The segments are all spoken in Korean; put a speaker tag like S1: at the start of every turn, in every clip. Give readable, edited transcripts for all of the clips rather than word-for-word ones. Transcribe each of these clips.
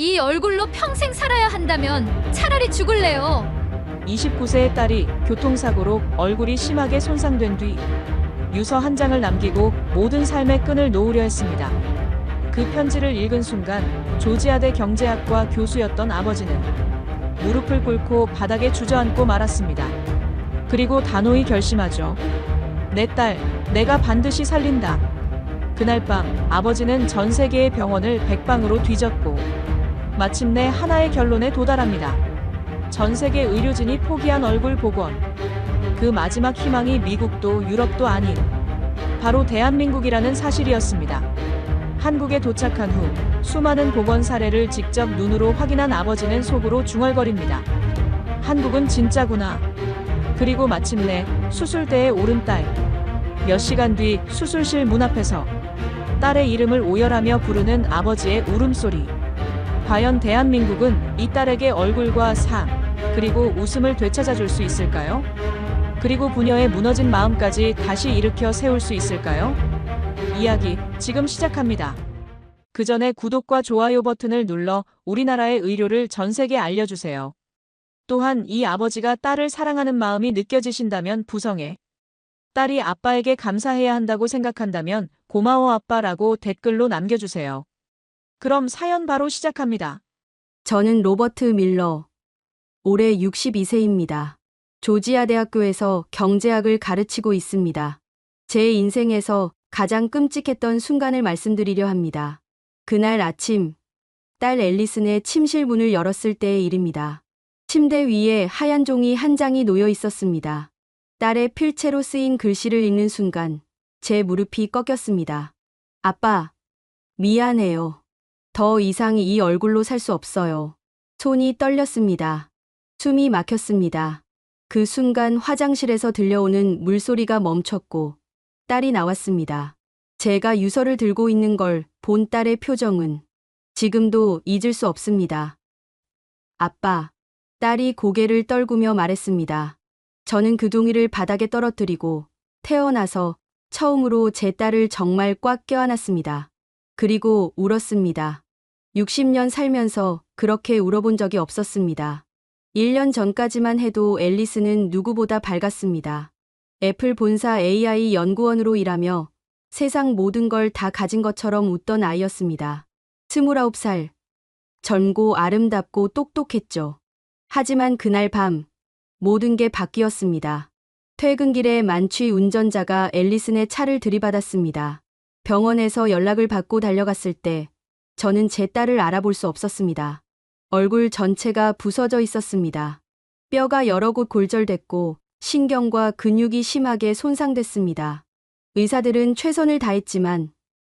S1: 이 얼굴로 평생 살아야 한다면 차라리 죽을래요.
S2: 29세의 딸이 교통사고로 얼굴이 심하게 손상된 뒤 유서 한 장을 남기고 모든 삶의 끈을 놓으려 했습니다. 그 편지를 읽은 순간 조지아대 경제학과 교수였던 아버지는 무릎을 꿇고 바닥에 주저앉고 말았습니다. 그리고 단호히 결심하죠. 내 딸, 내가 반드시 살린다. 그날 밤 아버지는 전 세계의 병원을 백방으로 뒤졌고 마침내 하나의 결론에 도달합니다. 전 세계 의료진이 포기한 얼굴 복원. 그 마지막 희망이 미국도 유럽도 아닌 바로 대한민국이라는 사실이었습니다. 한국에 도착한 후 수많은 복원 사례를 직접 눈으로 확인한 아버지는 속으로 중얼거립니다. 한국은 진짜구나. 그리고 마침내 수술대에 오른 딸. 몇 시간 뒤 수술실 문 앞에서 딸의 이름을 오열하며 부르는 아버지의 울음소리. 과연 대한민국은 이 딸에게 얼굴과 상, 그리고 웃음을 되찾아줄 수 있을까요? 그리고 부녀의 무너진 마음까지 다시 일으켜 세울 수 있을까요? 이야기 지금 시작합니다. 그 전에 구독과 좋아요 버튼을 눌러 우리나라의 의료를 전 세계에 알려주세요. 또한 이 아버지가 딸을 사랑하는 마음이 느껴지신다면 부성에 딸이 아빠에게 감사해야 한다고 생각한다면 고마워 아빠라고 댓글로 남겨주세요. 그럼 사연 바로 시작합니다.
S3: 저는 로버트 밀러. 올해 62세입니다. 조지아 대학교에서 경제학을 가르치고 있습니다. 제 인생에서 가장 끔찍했던 순간을 말씀드리려 합니다. 그날 아침, 딸 앨리슨의 침실 문을 열었을 때의 일입니다. 침대 위에 하얀 종이 한 장이 놓여 있었습니다. 딸의 필체로 쓰인 글씨를 읽는 순간 제 무릎이 꺾였습니다. 아빠, 미안해요. 더 이상 이 얼굴로 살 수 없어요. 손이 떨렸습니다. 숨이 막혔습니다. 그 순간 화장실에서 들려오는 물소리가 멈췄고 딸이 나왔습니다. 제가 유서를 들고 있는 걸 본 딸의 표정은 지금도 잊을 수 없습니다. 아빠, 딸이 고개를 떨구며 말했습니다. 저는 그 종이를 바닥에 떨어뜨리고 태어나서 처음으로 제 딸을 정말 꽉 껴안았습니다. 그리고 울었습니다. 60년 살면서 그렇게 울어본 적이 없었습니다. 1년 전까지만 해도 앨리스는 누구보다 밝았습니다. 애플 본사 AI 연구원으로 일하며 세상 모든 걸 다 가진 것처럼 웃던 아이였습니다. 29살. 젊고 아름답고 똑똑했죠. 하지만 그날 밤 모든 게 바뀌었습니다. 퇴근길에 만취 운전자가 앨리슨의 차를 들이받았습니다. 병원에서 연락을 받고 달려갔을 때 저는 제 딸을 알아볼 수 없었습니다. 얼굴 전체가 부서져 있었습니다. 뼈가 여러 곳 골절됐고 신경과 근육이 심하게 손상됐습니다. 의사들은 최선을 다했지만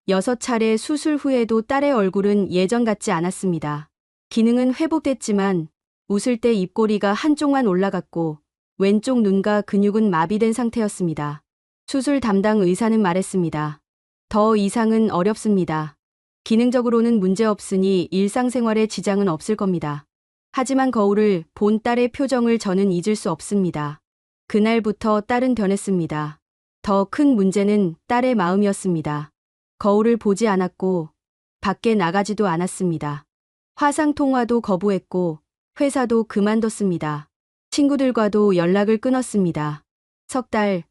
S3: 6차례 수술 후에도 딸의 얼굴은 예전 같지 않았습니다. 기능은 회복됐지만 웃을 때 입꼬리가 한쪽만 올라갔고 왼쪽 눈과 근육은 마비된 상태였습니다. 수술 담당 의사는 말했습니다. 더 이상은 어렵습니다. 기능적으로는 문제없으니 일상생활에 지장은 없을 겁니다. 하지만 거울을 본 딸의 표정을 저는 잊을 수 없습니다. 그날부터 딸은 변했습니다. 더 큰 문제는 딸의 마음이었습니다. 거울을 보지 않았고 밖에 나가지도 않았습니다. 화상통화도 거부했고 회사도 그만뒀습니다. 친구들과도 연락을 끊었습니다. 석 달,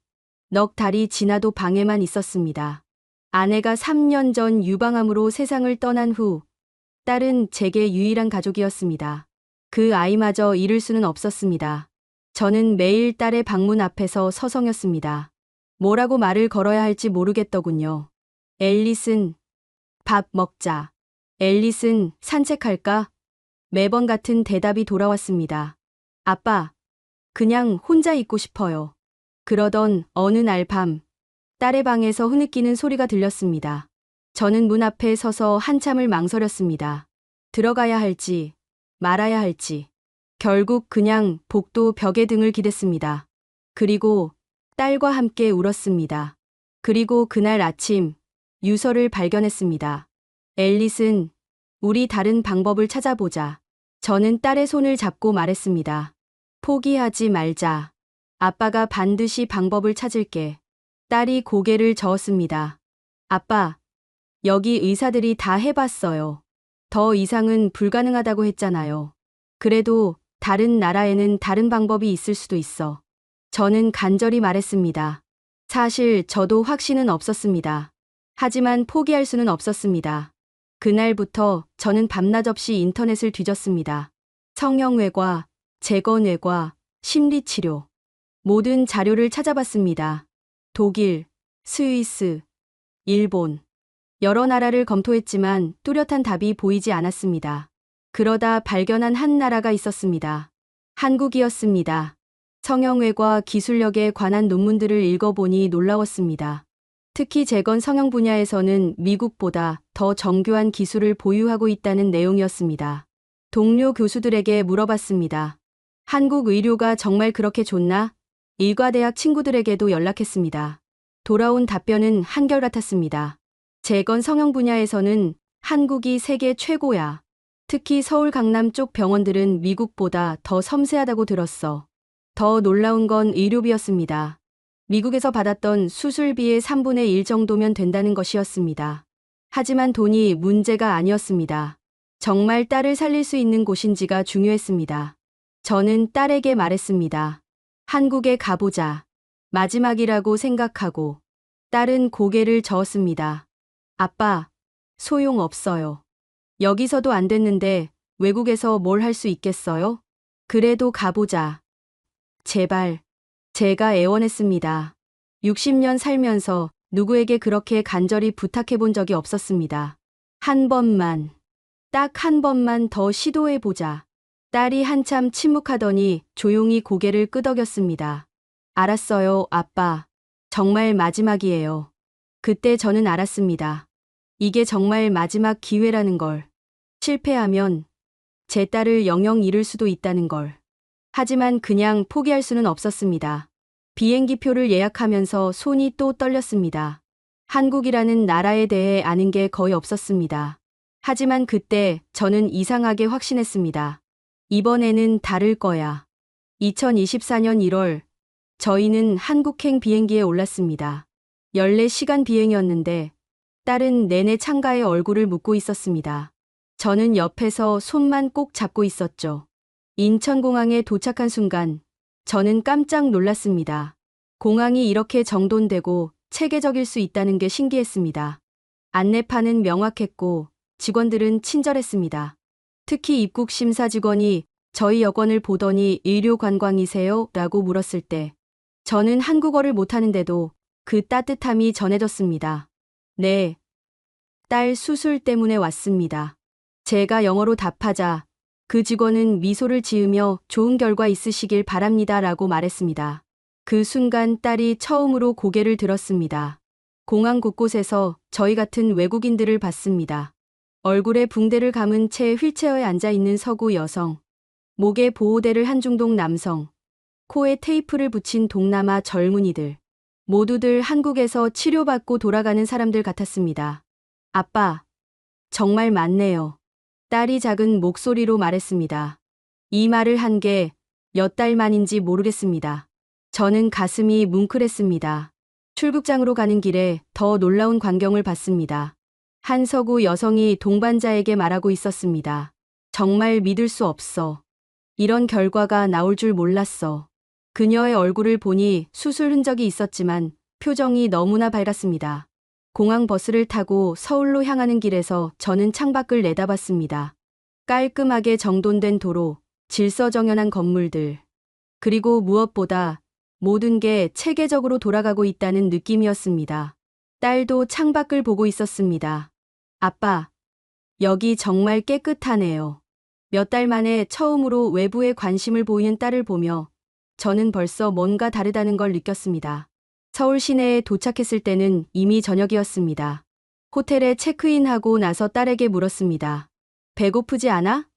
S3: 넉 달이 지나도 방에만 있었습니다. 아내가 3년 전 유방암으로 세상을 떠난 후 딸은 제게 유일한 가족이었습니다. 그 아이마저 잃을 수는 없었습니다. 저는 매일 딸의 방문 앞에서 서성였습니다. 뭐라고 말을 걸어야 할지 모르겠더군요. 앨리슨, 밥 먹자. 앨리슨, 산책할까? 매번 같은 대답이 돌아왔습니다. 아빠, 그냥 혼자 있고 싶어요. 그러던 어느 날 밤, 딸의 방에서 흐느끼는 소리가 들렸습니다. 저는 문 앞에 서서 한참을 망설였습니다. 들어가야 할지, 말아야 할지. 결국 그냥 복도 벽에 등을 기댔습니다. 그리고 딸과 함께 울었습니다. 그리고 그날 아침 유서를 발견했습니다. 앨리슨, 우리 다른 방법을 찾아보자. 저는 딸의 손을 잡고 말했습니다. 포기하지 말자. 아빠가 반드시 방법을 찾을게. 딸이 고개를 저었습니다. 아빠, 여기 의사들이 다 해봤어요. 더 이상은 불가능하다고 했잖아요. 그래도 다른 나라에는 다른 방법이 있을 수도 있어. 저는 간절히 말했습니다. 사실 저도 확신은 없었습니다. 하지만 포기할 수는 없었습니다. 그날부터 저는 밤낮 없이 인터넷을 뒤졌습니다. 성형외과, 재건외과, 심리치료. 모든 자료를 찾아봤습니다. 독일, 스위스, 일본. 여러 나라를 검토했지만 뚜렷한 답이 보이지 않았습니다. 그러다 발견한 한 나라가 있었습니다. 한국이었습니다. 성형외과 기술력에 관한 논문들을 읽어보니 놀라웠습니다. 특히 재건 성형 분야에서는 미국보다 더 정교한 기술을 보유하고 있다는 내용이었습니다. 동료 교수들에게 물어봤습니다. 한국 의료가 정말 그렇게 좋나? 일과대학 친구들에게도 연락했습니다. 돌아온 답변은 한결같았습니다. 재건 성형 분야에서는 한국이 세계 최고야. 특히 서울 강남 쪽 병원들은 미국보다 더 섬세하다고 들었어. 더 놀라운 건 의료비였습니다. 미국에서 받았던 수술비의 3분의 1 정도면 된다는 것이었습니다. 하지만 돈이 문제가 아니었습니다. 정말 딸을 살릴 수 있는 곳인지가 중요했습니다. 저는 딸에게 말했습니다. 한국에 가보자. 마지막이라고 생각하고. 딸은 고개를 저었습니다. 아빠, 소용없어요. 여기서도 안 됐는데 외국에서 뭘 할 수 있겠어요? 그래도 가보자. 제발. 제가 애원했습니다. 60년 살면서 누구에게 그렇게 간절히 부탁해 본 적이 없었습니다. 한 번만, 딱 한 번만 더 시도해 보자. 딸이 한참 침묵하더니 조용히 고개를 끄덕였습니다. 알았어요, 아빠. 정말 마지막이에요. 그때 저는 알았습니다. 이게 정말 마지막 기회라는 걸. 실패하면 제 딸을 영영 잃을 수도 있다는 걸. 하지만 그냥 포기할 수는 없었습니다. 비행기표를 예약하면서 손이 또 떨렸습니다. 한국이라는 나라에 대해 아는 게 거의 없었습니다. 하지만 그때 저는 이상하게 확신했습니다. 이번에는 다를 거야. 2024년 1월, 저희는 한국행 비행기에 올랐습니다. 14시간 비행이었는데 딸은 내내 창가에 얼굴을 묻고 있었습니다. 저는 옆에서 손만 꼭 잡고 있었죠. 인천공항에 도착한 순간 저는 깜짝 놀랐습니다. 공항이 이렇게 정돈되고 체계적일 수 있다는 게 신기했습니다. 안내판은 명확했고 직원들은 친절했습니다. 특히 입국 심사 직원이 저희 여권을 보더니 의료 관광이세요? 라고 물었을 때 저는 한국어를 못하는데도 그 따뜻함이 전해졌습니다. 네. 딸 수술 때문에 왔습니다. 제가 영어로 답하자 그 직원은 미소를 지으며 좋은 결과 있으시길 바랍니다 라고 말했습니다. 그 순간 딸이 처음으로 고개를 들었습니다. 공항 곳곳에서 저희 같은 외국인들을 봤습니다. 얼굴에 붕대를 감은 채 휠체어에 앉아있는 서구 여성, 목에 보호대를 한 중동 남성, 코에 테이프를 붙인 동남아 젊은이들. 모두들 한국에서 치료받고 돌아가는 사람들 같았습니다. 아빠, 정말 맞네요. 딸이 작은 목소리로 말했습니다. 이 말을 한 게 몇 달 만인지 모르겠습니다. 저는 가슴이 뭉클했습니다. 출국장으로 가는 길에 더 놀라운 광경을 봤습니다. 한 서구 여성이 동반자에게 말하고 있었습니다. 정말 믿을 수 없어. 이런 결과가 나올 줄 몰랐어. 그녀의 얼굴을 보니 수술 흔적이 있었지만 표정이 너무나 밝았습니다. 공항 버스를 타고 서울로 향하는 길에서 저는 창밖을 내다봤습니다. 깔끔하게 정돈된 도로, 질서정연한 건물들. 그리고 무엇보다 모든 게 체계적으로 돌아가고 있다는 느낌이었습니다. 딸도 창밖을 보고 있었습니다. 아빠, 여기 정말 깨끗하네요. 몇 달 만에 처음으로 외부에 관심을 보이는 딸을 보며 저는 벌써 뭔가 다르다는 걸 느꼈습니다. 서울 시내에 도착했을 때는 이미 저녁이었습니다. 호텔에 체크인하고 나서 딸에게 물었습니다. 배고프지 않아?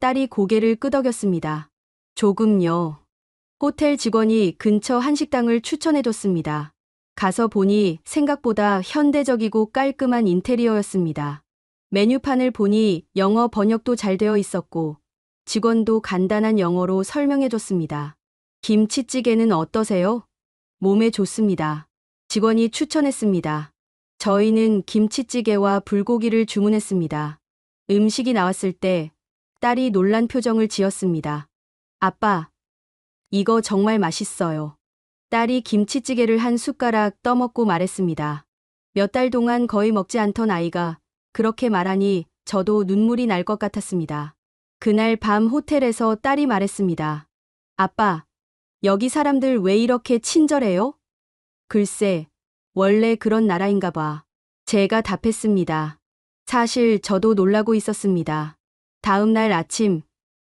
S3: 딸이 고개를 끄덕였습니다. 조금요. 호텔 직원이 근처 한식당을 추천해줬습니다. 가서 보니 생각보다 현대적이고 깔끔한 인테리어였습니다. 메뉴판을 보니 영어 번역도 잘 되어 있었고 직원도 간단한 영어로 설명해줬습니다. 김치찌개는 어떠세요? 몸에 좋습니다. 직원이 추천했습니다. 저희는 김치찌개와 불고기를 주문했습니다. 음식이 나왔을 때 딸이 놀란 표정을 지었습니다. 아빠, 이거 정말 맛있어요. 딸이 김치찌개를 한 숟가락 떠먹고 말했습니다. 몇 달 동안 거의 먹지 않던 아이가 그렇게 말하니 저도 눈물이 날 것 같았습니다. 그날 밤 호텔에서 딸이 말했습니다. 아빠, 여기 사람들 왜 이렇게 친절해요? 글쎄, 원래 그런 나라인가 봐. 제가 답했습니다. 사실 저도 놀라고 있었습니다. 다음 날 아침,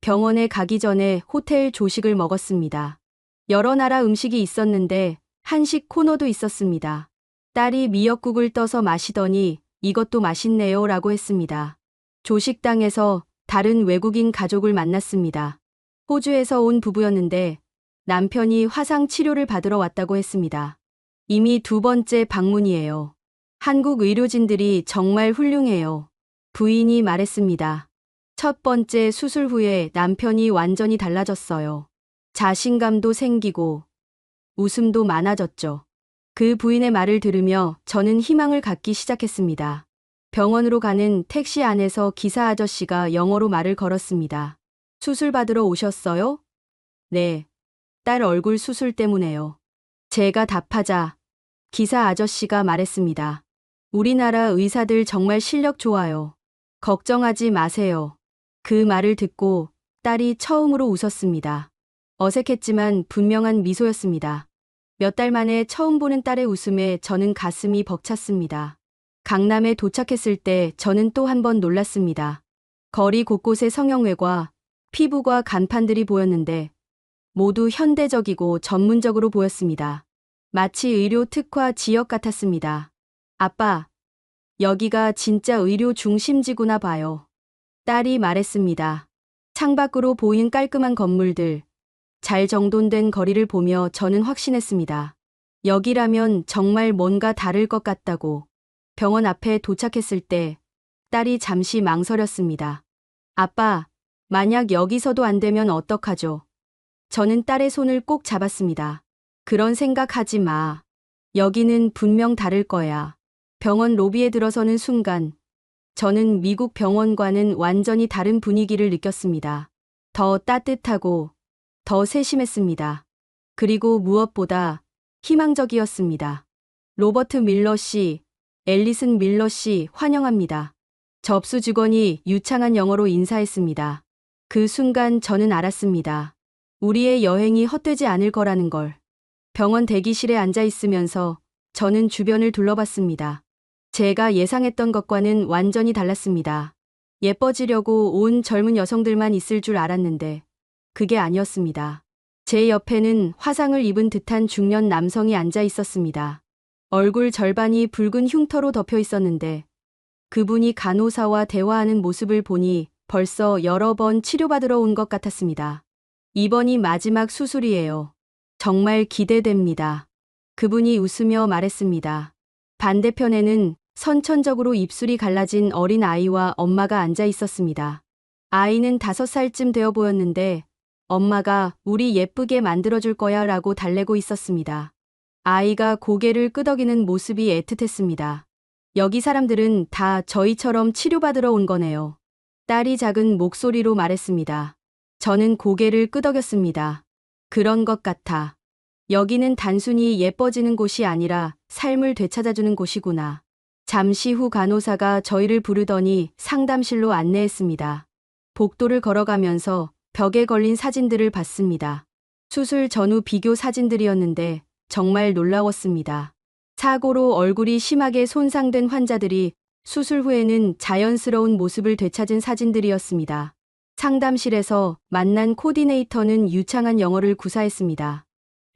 S3: 병원에 가기 전에 호텔 조식을 먹었습니다. 여러 나라 음식이 있었는데 한식 코너도 있었습니다. 딸이 미역국을 떠서 마시더니 이것도 맛있네요 라고 했습니다. 조식당에서 다른 외국인 가족을 만났습니다. 호주에서 온 부부였는데 남편이 화상 치료를 받으러 왔다고 했습니다. 이미 두 번째 방문이에요. 한국 의료진들이 정말 훌륭해요. 부인이 말했습니다. 첫 번째 수술 후에 남편이 완전히 달라졌어요. 자신감도 생기고 웃음도 많아졌죠. 그 부인의 말을 들으며 저는 희망을 갖기 시작했습니다. 병원으로 가는 택시 안에서 기사 아저씨가 영어로 말을 걸었습니다. 수술 받으러 오셨어요? 네. 딸 얼굴 수술 때문에요. 제가 답하자 기사 아저씨가 말했습니다. 우리나라 의사들 정말 실력 좋아요. 걱정하지 마세요. 그 말을 듣고 딸이 처음으로 웃었습니다. 어색했지만 분명한 미소였습니다. 몇 달 만에 처음 보는 딸의 웃음에 저는 가슴이 벅찼습니다. 강남에 도착했을 때 저는 또 한 번 놀랐습니다. 거리 곳곳에 성형외과, 피부과 간판들이 보였는데 모두 현대적이고 전문적으로 보였습니다. 마치 의료 특화 지역 같았습니다. 아빠, 여기가 진짜 의료 중심지구나 봐요. 딸이 말했습니다. 창밖으로 보이는 깔끔한 건물들, 잘 정돈된 거리를 보며 저는 확신했습니다. 여기라면 정말 뭔가 다를 것 같다고. 병원 앞에 도착했을 때 딸이 잠시 망설였습니다. 아빠, 만약 여기서도 안 되면 어떡하죠? 저는 딸의 손을 꼭 잡았습니다. 그런 생각하지 마. 여기는 분명 다를 거야. 병원 로비에 들어서는 순간 저는 미국 병원과는 완전히 다른 분위기를 느꼈습니다. 더 따뜻하고 더 세심했습니다. 그리고 무엇보다 희망적이었습니다. 로버트 밀러 씨, 앨리슨 밀러 씨 환영합니다. 접수 직원이 유창한 영어로 인사했습니다. 그 순간 저는 알았습니다. 우리의 여행이 헛되지 않을 거라는 걸. 병원 대기실에 앉아 있으면서 저는 주변을 둘러봤습니다. 제가 예상했던 것과는 완전히 달랐습니다. 예뻐지려고 온 젊은 여성들만 있을 줄 알았는데 그게 아니었습니다. 제 옆에는 화상을 입은 듯한 중년 남성이 앉아 있었습니다. 얼굴 절반이 붉은 흉터로 덮여 있었는데 그분이 간호사와 대화하는 모습을 보니 벌써 여러 번 치료받으러 온 것 같았습니다. 이번이 마지막 수술이에요. 정말 기대됩니다. 그분이 웃으며 말했습니다. 반대편에는 선천적으로 입술이 갈라진 어린 아이와 엄마가 앉아 있었습니다. 아이는 5살쯤 되어 보였는데 엄마가 우리 예쁘게 만들어줄 거야 라고 달래고 있었습니다. 아이가 고개를 끄덕이는 모습이 애틋했습니다. 여기 사람들은 다 저희처럼 치료받으러 온 거네요. 딸이 작은 목소리로 말했습니다. 저는 고개를 끄덕였습니다. 그런 것 같아. 여기는 단순히 예뻐지는 곳이 아니라 삶을 되찾아주는 곳이구나. 잠시 후 간호사가 저희를 부르더니 상담실로 안내했습니다. 복도를 걸어가면서 벽에 걸린 사진들을 봤습니다. 수술 전후 비교 사진들이었는데 정말 놀라웠습니다. 사고로 얼굴이 심하게 손상된 환자들이 수술 후에는 자연스러운 모습을 되찾은 사진들이었습니다. 상담실에서 만난 코디네이터는 유창한 영어를 구사했습니다.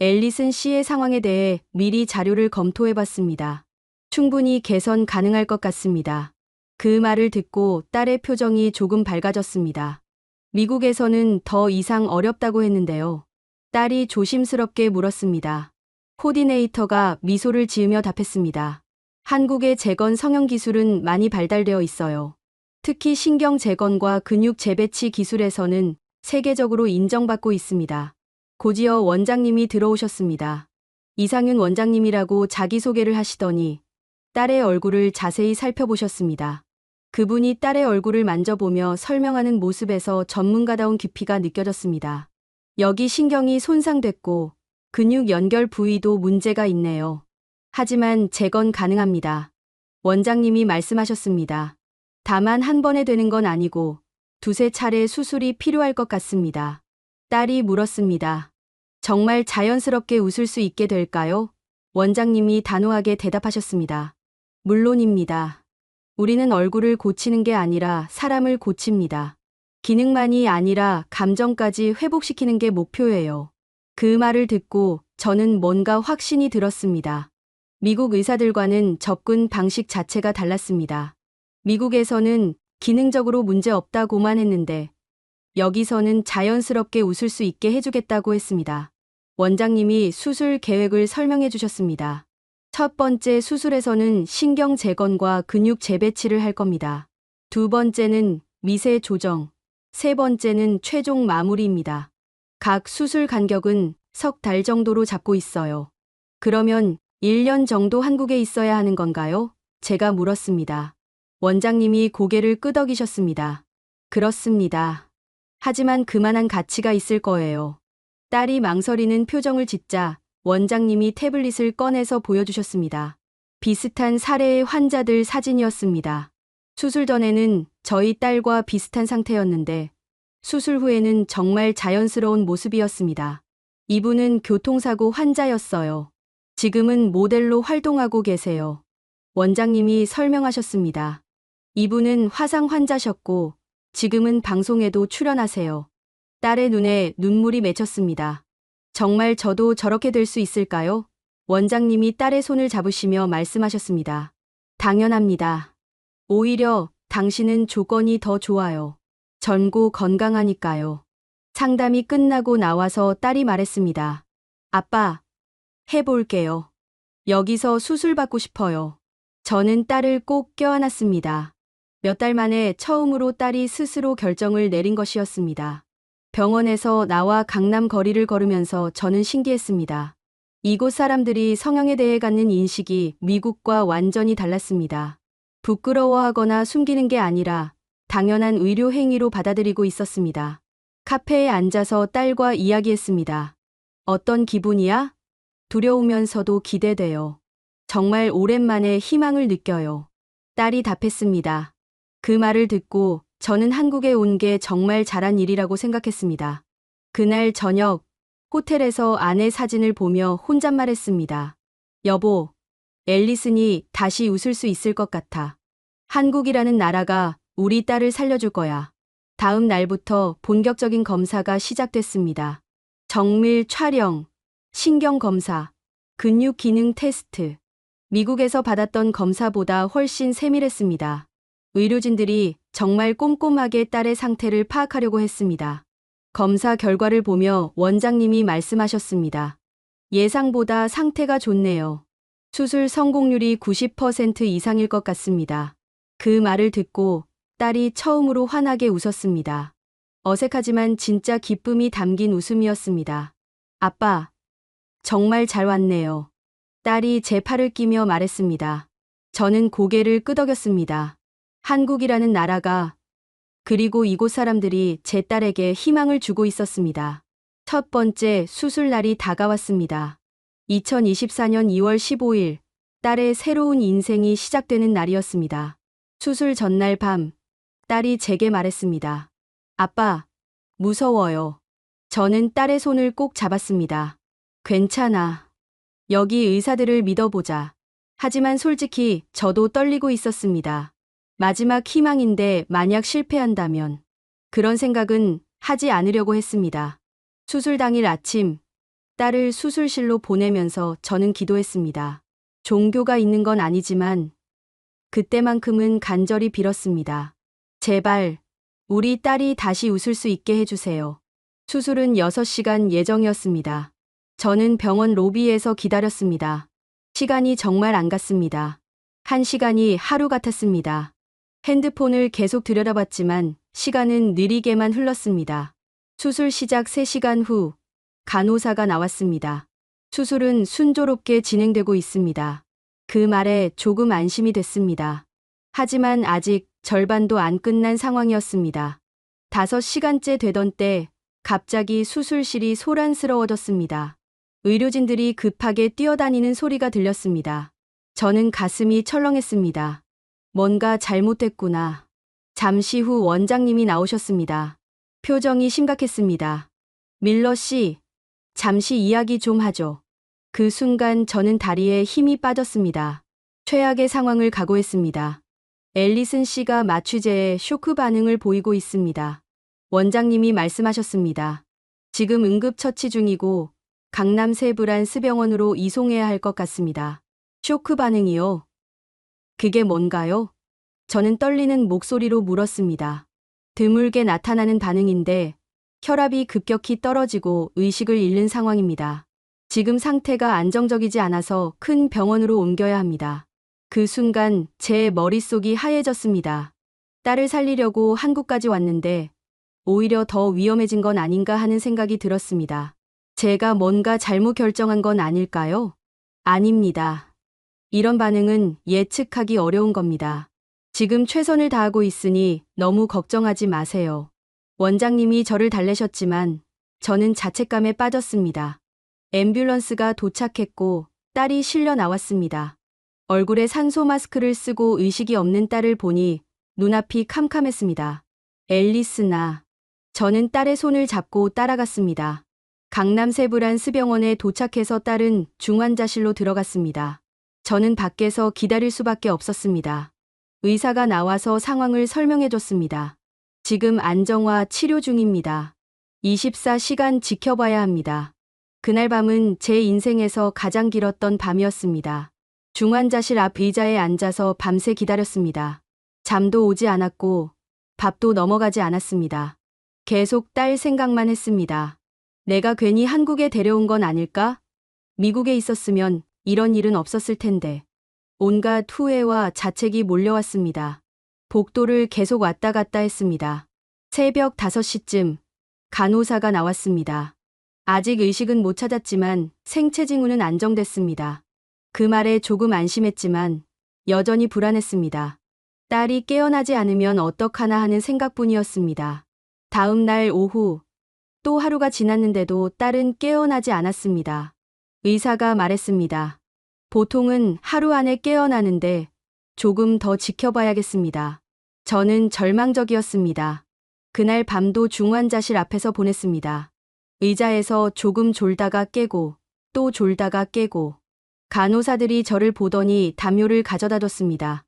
S3: 앨리슨 씨의 상황에 대해 미리 자료를 검토해봤습니다. 충분히 개선 가능할 것 같습니다. 그 말을 듣고 딸의 표정이 조금 밝아졌습니다. 미국에서는 더 이상 어렵다고 했는데요. 딸이 조심스럽게 물었습니다. 코디네이터가 미소를 지으며 답했습니다. 한국의 재건 성형 기술은 많이 발달되어 있어요. 특히 신경 재건과 근육 재배치 기술에서는 세계적으로 인정받고 있습니다. 곧이어 원장님이 들어오셨습니다. 이상윤 원장님이라고 자기소개를 하시더니 딸의 얼굴을 자세히 살펴보셨습니다. 그분이 딸의 얼굴을 만져보며 설명하는 모습에서 전문가다운 깊이가 느껴졌습니다. 여기 신경이 손상됐고 근육 연결 부위도 문제가 있네요. 하지만 재건 가능합니다. 원장님이 말씀하셨습니다. 다만 한 번에 되는 건 아니고 두세 차례 수술이 필요할 것 같습니다. 딸이 물었습니다. 정말 자연스럽게 웃을 수 있게 될까요? 원장님이 단호하게 대답하셨습니다. 물론입니다. 우리는 얼굴을 고치는 게 아니라 사람을 고칩니다. 기능만이 아니라 감정까지 회복시키는 게 목표예요. 그 말을 듣고 저는 뭔가 확신이 들었습니다. 미국 의사들과는 접근 방식 자체가 달랐습니다. 미국에서는 기능적으로 문제 없다고만 했는데 여기서는 자연스럽게 웃을 수 있게 해주겠다고 했습니다. 원장님이 수술 계획을 설명해 주셨습니다. 첫 번째 수술에서는 신경 재건과 근육 재배치를 할 겁니다. 두 번째는 미세 조정, 세 번째는 최종 마무리입니다. 각 수술 간격은 석 달 정도로 잡고 있어요. 그러면 1년 정도 한국에 있어야 하는 건가요? 제가 물었습니다. 원장님이 고개를 끄덕이셨습니다. 그렇습니다. 하지만 그만한 가치가 있을 거예요. 딸이 망설이는 표정을 짓자 원장님이 태블릿을 꺼내서 보여주셨습니다. 비슷한 사례의 환자들 사진이었습니다. 수술 전에는 저희 딸과 비슷한 상태였는데 수술 후에는 정말 자연스러운 모습이었습니다. 이분은 교통사고 환자였어요. 지금은 모델로 활동하고 계세요. 원장님이 설명하셨습니다. 이분은 화상 환자셨고 지금은 방송에도 출연하세요. 딸의 눈에 눈물이 맺혔습니다. 정말 저도 저렇게 될 수 있을까요? 원장님이 딸의 손을 잡으시며 말씀하셨습니다. 당연합니다. 오히려 당신은 조건이 더 좋아요. 젊고 건강하니까요. 상담이 끝나고 나와서 딸이 말했습니다. 아빠, 해볼게요. 여기서 수술 받고 싶어요. 저는 딸을 꼭 껴안았습니다. 몇 달 만에 처음으로 딸이 스스로 결정을 내린 것이었습니다. 병원에서 나와 강남 거리를 걸으면서 저는 신기했습니다. 이곳 사람들이 성형에 대해 갖는 인식이 미국과 완전히 달랐습니다. 부끄러워하거나 숨기는 게 아니라 당연한 의료 행위로 받아들이고 있었습니다. 카페에 앉아서 딸과 이야기했습니다. 어떤 기분이야? 두려우면서도 기대돼요. 정말 오랜만에 희망을 느껴요. 딸이 답했습니다. 그 말을 듣고 저는 한국에 온 게 정말 잘한 일이라고 생각했습니다. 그날 저녁 호텔에서 아내 사진을 보며 혼잣말했습니다. 여보, 앨리슨이 다시 웃을 수 있을 것 같아. 한국이라는 나라가 우리 딸을 살려줄 거야. 다음 날부터 본격적인 검사가 시작됐습니다. 정밀 촬영, 신경 검사, 근육 기능 테스트. 미국에서 받았던 검사보다 훨씬 세밀했습니다. 의료진들이 정말 꼼꼼하게 딸의 상태를 파악하려고 했습니다. 검사 결과를 보며 원장님이 말씀하셨습니다. 예상보다 상태가 좋네요. 수술 성공률이 90% 이상일 것 같습니다. 그 말을 듣고 딸이 처음으로 환하게 웃었습니다. 어색하지만 진짜 기쁨이 담긴 웃음이었습니다. 아빠, 정말 잘 왔네요. 딸이 제 팔을 끼며 말했습니다. 저는 고개를 끄덕였습니다. 한국이라는 나라가, 그리고 이곳 사람들이 제 딸에게 희망을 주고 있었습니다. 첫 번째 수술 날이 다가왔습니다. 2024년 2월 15일, 딸의 새로운 인생이 시작되는 날이었습니다. 수술 전날 밤, 딸이 제게 말했습니다. 아빠, 무서워요. 저는 딸의 손을 꼭 잡았습니다. 괜찮아. 여기 의사들을 믿어보자. 하지만 솔직히 저도 떨리고 있었습니다. 마지막 희망인데 만약 실패한다면. 그런 생각은 하지 않으려고 했습니다. 수술 당일 아침, 딸을 수술실로 보내면서 저는 기도했습니다. 종교가 있는 건 아니지만 그때만큼은 간절히 빌었습니다. 제발 우리 딸이 다시 웃을 수 있게 해주세요. 수술은 6시간 예정이었습니다. 저는 병원 로비에서 기다렸습니다. 시간이 정말 안 갔습니다. 1시간이 하루 같았습니다. 핸드폰을 계속 들여다봤지만 시간은 느리게만 흘렀습니다. 수술 시작 3시간 후 간호사가 나왔습니다. 수술은 순조롭게 진행되고 있습니다. 그 말에 조금 안심이 됐습니다. 하지만 아직 절반도 안 끝난 상황이었습니다. 5시간째 되던 때 갑자기 수술실이 소란스러워졌습니다. 의료진들이 급하게 뛰어다니는 소리가 들렸습니다. 저는 가슴이 철렁했습니다. 뭔가 잘못됐구나. 잠시 후 원장님이 나오셨습니다. 표정이 심각했습니다. 밀러 씨, 잠시 이야기 좀 하죠. 그 순간 저는 다리에 힘이 빠졌습니다. 최악의 상황을 각오했습니다. 앨리슨 씨가 마취제에 쇼크 반응을 보이고 있습니다. 원장님이 말씀하셨습니다. 지금 응급처치 중이고 강남 세브란스병원으로 이송해야 할 것 같습니다. 쇼크 반응이요? 그게 뭔가요? 저는 떨리는 목소리로 물었습니다. 드물게 나타나는 반응인데 혈압이 급격히 떨어지고 의식을 잃는 상황입니다. 지금 상태가 안정적이지 않아서 큰 병원으로 옮겨야 합니다. 그 순간 제 머릿속이 하얘졌습니다. 딸을 살리려고 한국까지 왔는데 오히려 더 위험해진 건 아닌가 하는 생각이 들었습니다. 제가 뭔가 잘못 결정한 건 아닐까요? 아닙니다. 이런 반응은 예측하기 어려운 겁니다. 지금 최선을 다하고 있으니 너무 걱정하지 마세요. 원장님이 저를 달래셨지만 저는 자책감에 빠졌습니다. 앰뷸런스가 도착했고 딸이 실려 나왔습니다. 얼굴에 산소 마스크를 쓰고 의식이 없는 딸을 보니 눈앞이 캄캄했습니다. 앨리스나. 저는 딸의 손을 잡고 따라갔습니다. 강남 세브란스병원에 도착해서 딸은 중환자실로 들어갔습니다. 저는 밖에서 기다릴 수밖에 없었습니다. 의사가 나와서 상황을 설명해줬습니다. 지금 안정화 치료 중입니다. 24시간 지켜봐야 합니다. 그날 밤은 제 인생에서 가장 길었던 밤이었습니다. 중환자실 앞 의자에 앉아서 밤새 기다렸습니다. 잠도 오지 않았고 밥도 넘어가지 않았습니다. 계속 딸 생각만 했습니다. 내가 괜히 한국에 데려온 건 아닐까? 미국에 있었으면 이런 일은 없었을 텐데. 온갖 후회와 자책이 몰려왔습니다. 복도를 계속 왔다 갔다 했습니다. 새벽 5시쯤 간호사가 나왔습니다. 아직 의식은 못 찾았지만 생체 징후는 안정됐습니다. 그 말에 조금 안심했지만 여전히 불안했습니다. 딸이 깨어나지 않으면 어떡하나 하는 생각뿐이었습니다. 다음 날 오후 또 하루가 지났는데도 딸은 깨어나지 않았습니다. 의사가 말했습니다. 보통은 하루 안에 깨어나는데 조금 더 지켜봐야겠습니다. 저는 절망적이었습니다. 그날 밤도 중환자실 앞에서 보냈습니다. 의자에서 조금 졸다가 깨고 또 졸다가 깨고 간호사들이 저를 보더니 담요를 가져다 줬습니다.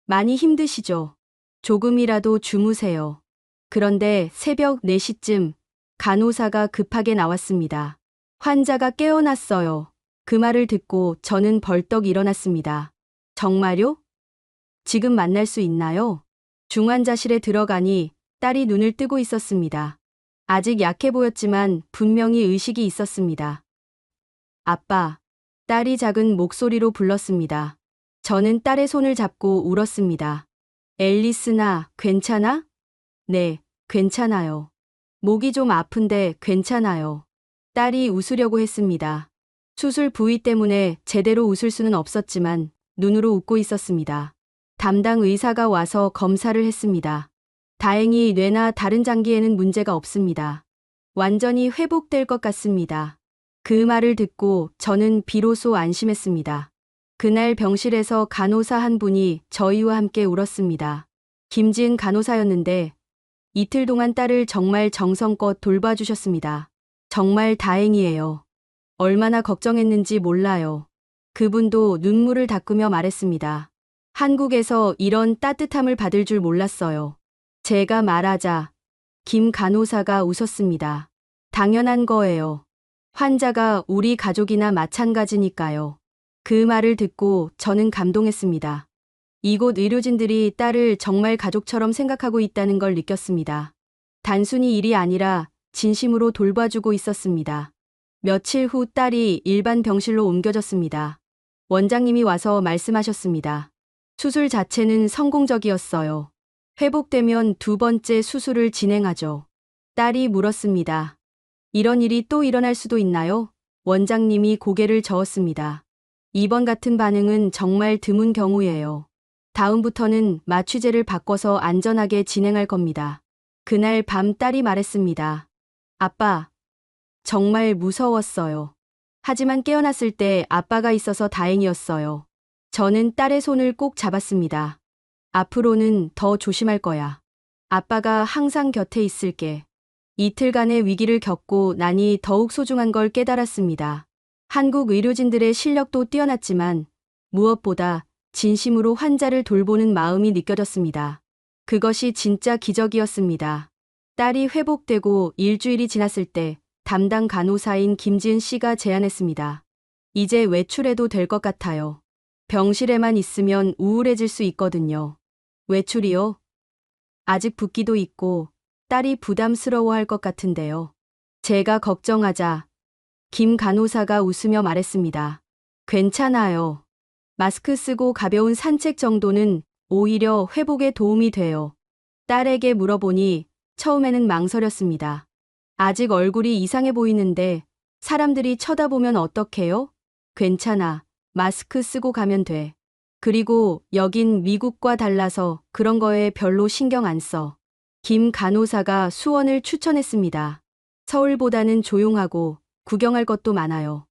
S3: 많이 힘드시죠? 조금이라도 주무세요. 그런데 새벽 4시쯤 간호사가 급하게 나왔습니다. 환자가 깨어났어요. 그 말을 듣고 저는 벌떡 일어났습니다. 정말요? 지금 만날 수 있나요? 중환자실에 들어가니 딸이 눈을 뜨고 있었습니다. 아직 약해 보였지만 분명히 의식이 있었습니다. 아빠, 딸이 작은 목소리로 불렀습니다. 저는 딸의 손을 잡고 울었습니다. 앨리스나, 괜찮아? 네, 괜찮아요. 목이 좀 아픈데 괜찮아요. 딸이 웃으려고 했습니다. 수술 부위 때문에 제대로 웃을 수는 없었지만 눈으로 웃고 있었습니다. 담당 의사가 와서 검사를 했습니다. 다행히 뇌나 다른 장기에는 문제가 없습니다. 완전히 회복될 것 같습니다. 그 말을 듣고 저는 비로소 안심했습니다. 그날 병실에서 간호사 한 분이 저희와 함께 울었습니다. 김지은 간호사였는데 이틀 동안 딸을 정말 정성껏 돌봐주셨습니다. 정말 다행이에요. 얼마나 걱정했는지 몰라요. 그분도 눈물을 닦으며 말했습니다. 한국에서 이런 따뜻함을 받을 줄 몰랐어요. 제가 말하자 김 간호사가 웃었습니다. 당연한 거예요. 환자가 우리 가족이나 마찬가지니까요. 그 말을 듣고 저는 감동했습니다. 이곳 의료진들이 딸을 정말 가족처럼 생각하고 있다는 걸 느꼈습니다. 단순히 일이 아니라 진심으로 돌봐주고 있었습니다. 며칠 후 딸이 일반 병실로 옮겨졌습니다. 원장님이 와서 말씀하셨습니다. 수술 자체는 성공적이었어요. 회복되면 2번째 수술을 진행하죠. 딸이 물었습니다. 이런 일이 또 일어날 수도 있나요? 원장님이 고개를 저었습니다. 이번 같은 반응은 정말 드문 경우예요. 다음부터는 마취제를 바꿔서 안전하게 진행할 겁니다. 그날 밤 딸이 말했습니다. 아빠, 정말 무서웠어요. 하지만 깨어났을 때 아빠가 있어서 다행이었어요. 저는 딸의 손을 꼭 잡았습니다. 앞으로는 더 조심할 거야. 아빠가 항상 곁에 있을게. 이틀간의 위기를 겪고 나니 더욱 소중한 걸 깨달았습니다. 한국 의료진들의 실력도 뛰어났지만 무엇보다 진심으로 환자를 돌보는 마음이 느껴졌습니다. 그것이 진짜 기적이었습니다. 딸이 회복되고 일주일이 지났을 때 담당 간호사인 김지은 씨가 제안했습니다. 이제 외출해도 될 것 같아요. 병실에만 있으면 우울해질 수 있거든요. 외출이요? 아직 붓기도 있고 딸이 부담스러워할 것 같은데요. 제가 걱정하자 김 간호사가 웃으며 말했습니다. 괜찮아요. 마스크 쓰고 가벼운 산책 정도는 오히려 회복에 도움이 돼요. 딸에게 물어보니 처음에는 망설였습니다. 아직 얼굴이 이상해 보이는데 사람들이 쳐다보면 어떡해요? 괜찮아. 마스크 쓰고 가면 돼. 그리고 여긴 미국과 달라서 그런 거에 별로 신경 안 써. 김 간호사가 수원을 추천했습니다. 서울보다는 조용하고 구경할 것도 많아요.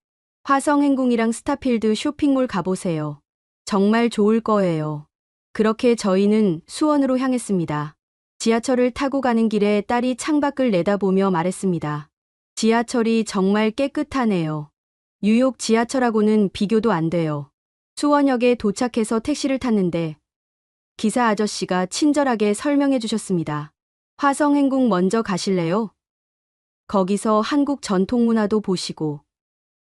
S3: 화성행궁이랑 스타필드 쇼핑몰 가보세요. 정말 좋을 거예요. 그렇게 저희는 수원으로 향했습니다. 지하철을 타고 가는 길에 딸이 창밖을 내다보며 말했습니다. 지하철이 정말 깨끗하네요. 뉴욕 지하철하고는 비교도 안 돼요. 수원역에 도착해서 택시를 탔는데 기사 아저씨가 친절하게 설명해 주셨습니다. 화성행궁 먼저 가실래요? 거기서 한국 전통문화도 보시고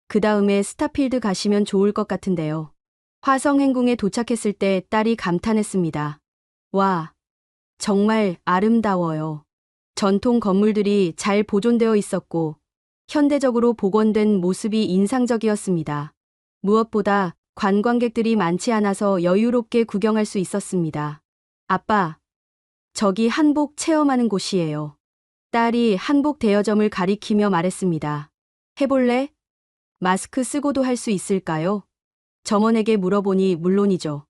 S3: 그 다음에 스타필드 가시면 좋을 것 같은데요. 화성행궁에 도착했을 때 딸이 감탄했습니다. 와, 정말 아름다워요. 전통 건물들이 잘 보존되어 있었고 현대적으로 복원된 모습이 인상적이었습니다. 무엇보다 관광객들이 많지 않아서 여유롭게 구경할 수 있었습니다. 아빠, 저기 한복 체험하는 곳이에요. 딸이 한복 대여점을 가리키며 말했습니다. 해볼래? 마스크 쓰고도 할 수 있을까요? 점원에게 물어보니 물론이죠.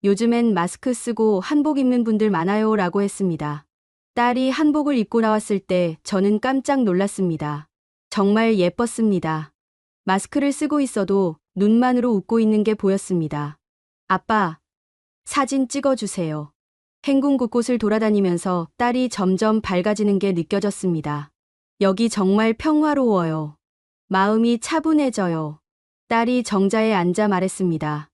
S3: 요즘엔 마스크 쓰고 한복 입는 분들 많아요 라고 했습니다. 딸이 한복을 입고 나왔을 때 저는 깜짝 놀랐습니다. 정말 예뻤습니다. 마스크를 쓰고 있어도 눈만으로 웃고 있는 게 보였습니다. 아빠, 사진 찍어주세요. 행궁 곳곳을 돌아다니면서 딸이 점점 밝아지는 게 느껴졌습니다. 여기 정말 평화로워요. 마음이 차분해져요. 딸이 정자에 앉아 말했습니다.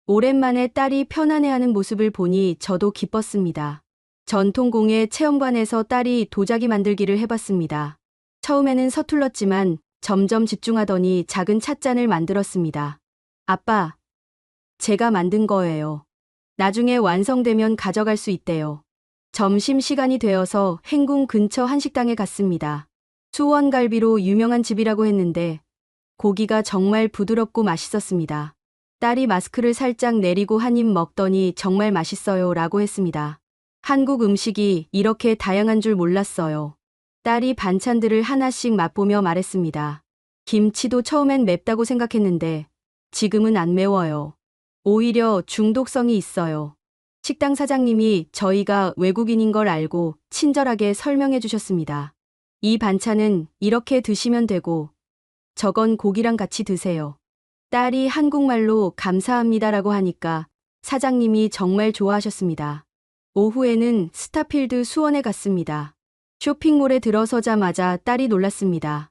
S3: 오랜만에 딸이 편안해하는 모습을 보니 저도 기뻤습니다. 전통공예 체험관에서 딸이 도자기 만들기를 해봤습니다. 처음에는 서툴렀지만 점점 집중하더니 작은 찻잔을 만들었습니다. 아빠, 제가 만든 거예요. 나중에 완성되면 가져갈 수 있대요. 점심시간이 되어서 행궁 근처 한식당에 갔습니다. 수원갈비로 유명한 집이라고 했는데 고기가 정말 부드럽고 맛있었습니다. 딸이 마스크를 살짝 내리고 한 입 먹더니 정말 맛있어요 라고 했습니다. 한국 음식이 이렇게 다양한 줄 몰랐어요. 딸이 반찬들을 하나씩 맛보며 말했습니다. 김치도 처음엔 맵다고 생각했는데 지금은 안 매워요. 오히려 중독성이 있어요. 식당 사장님이 저희가 외국인인 걸 알고 친절하게 설명해 주셨습니다. 이 반찬은 이렇게 드시면 되고 저건 고기랑 같이 드세요. 딸이 한국말로 감사합니다라고 하니까 사장님이 정말 좋아하셨습니다. 오후에는 스타필드 수원에 갔습니다. 쇼핑몰에 들어서자마자 딸이 놀랐습니다.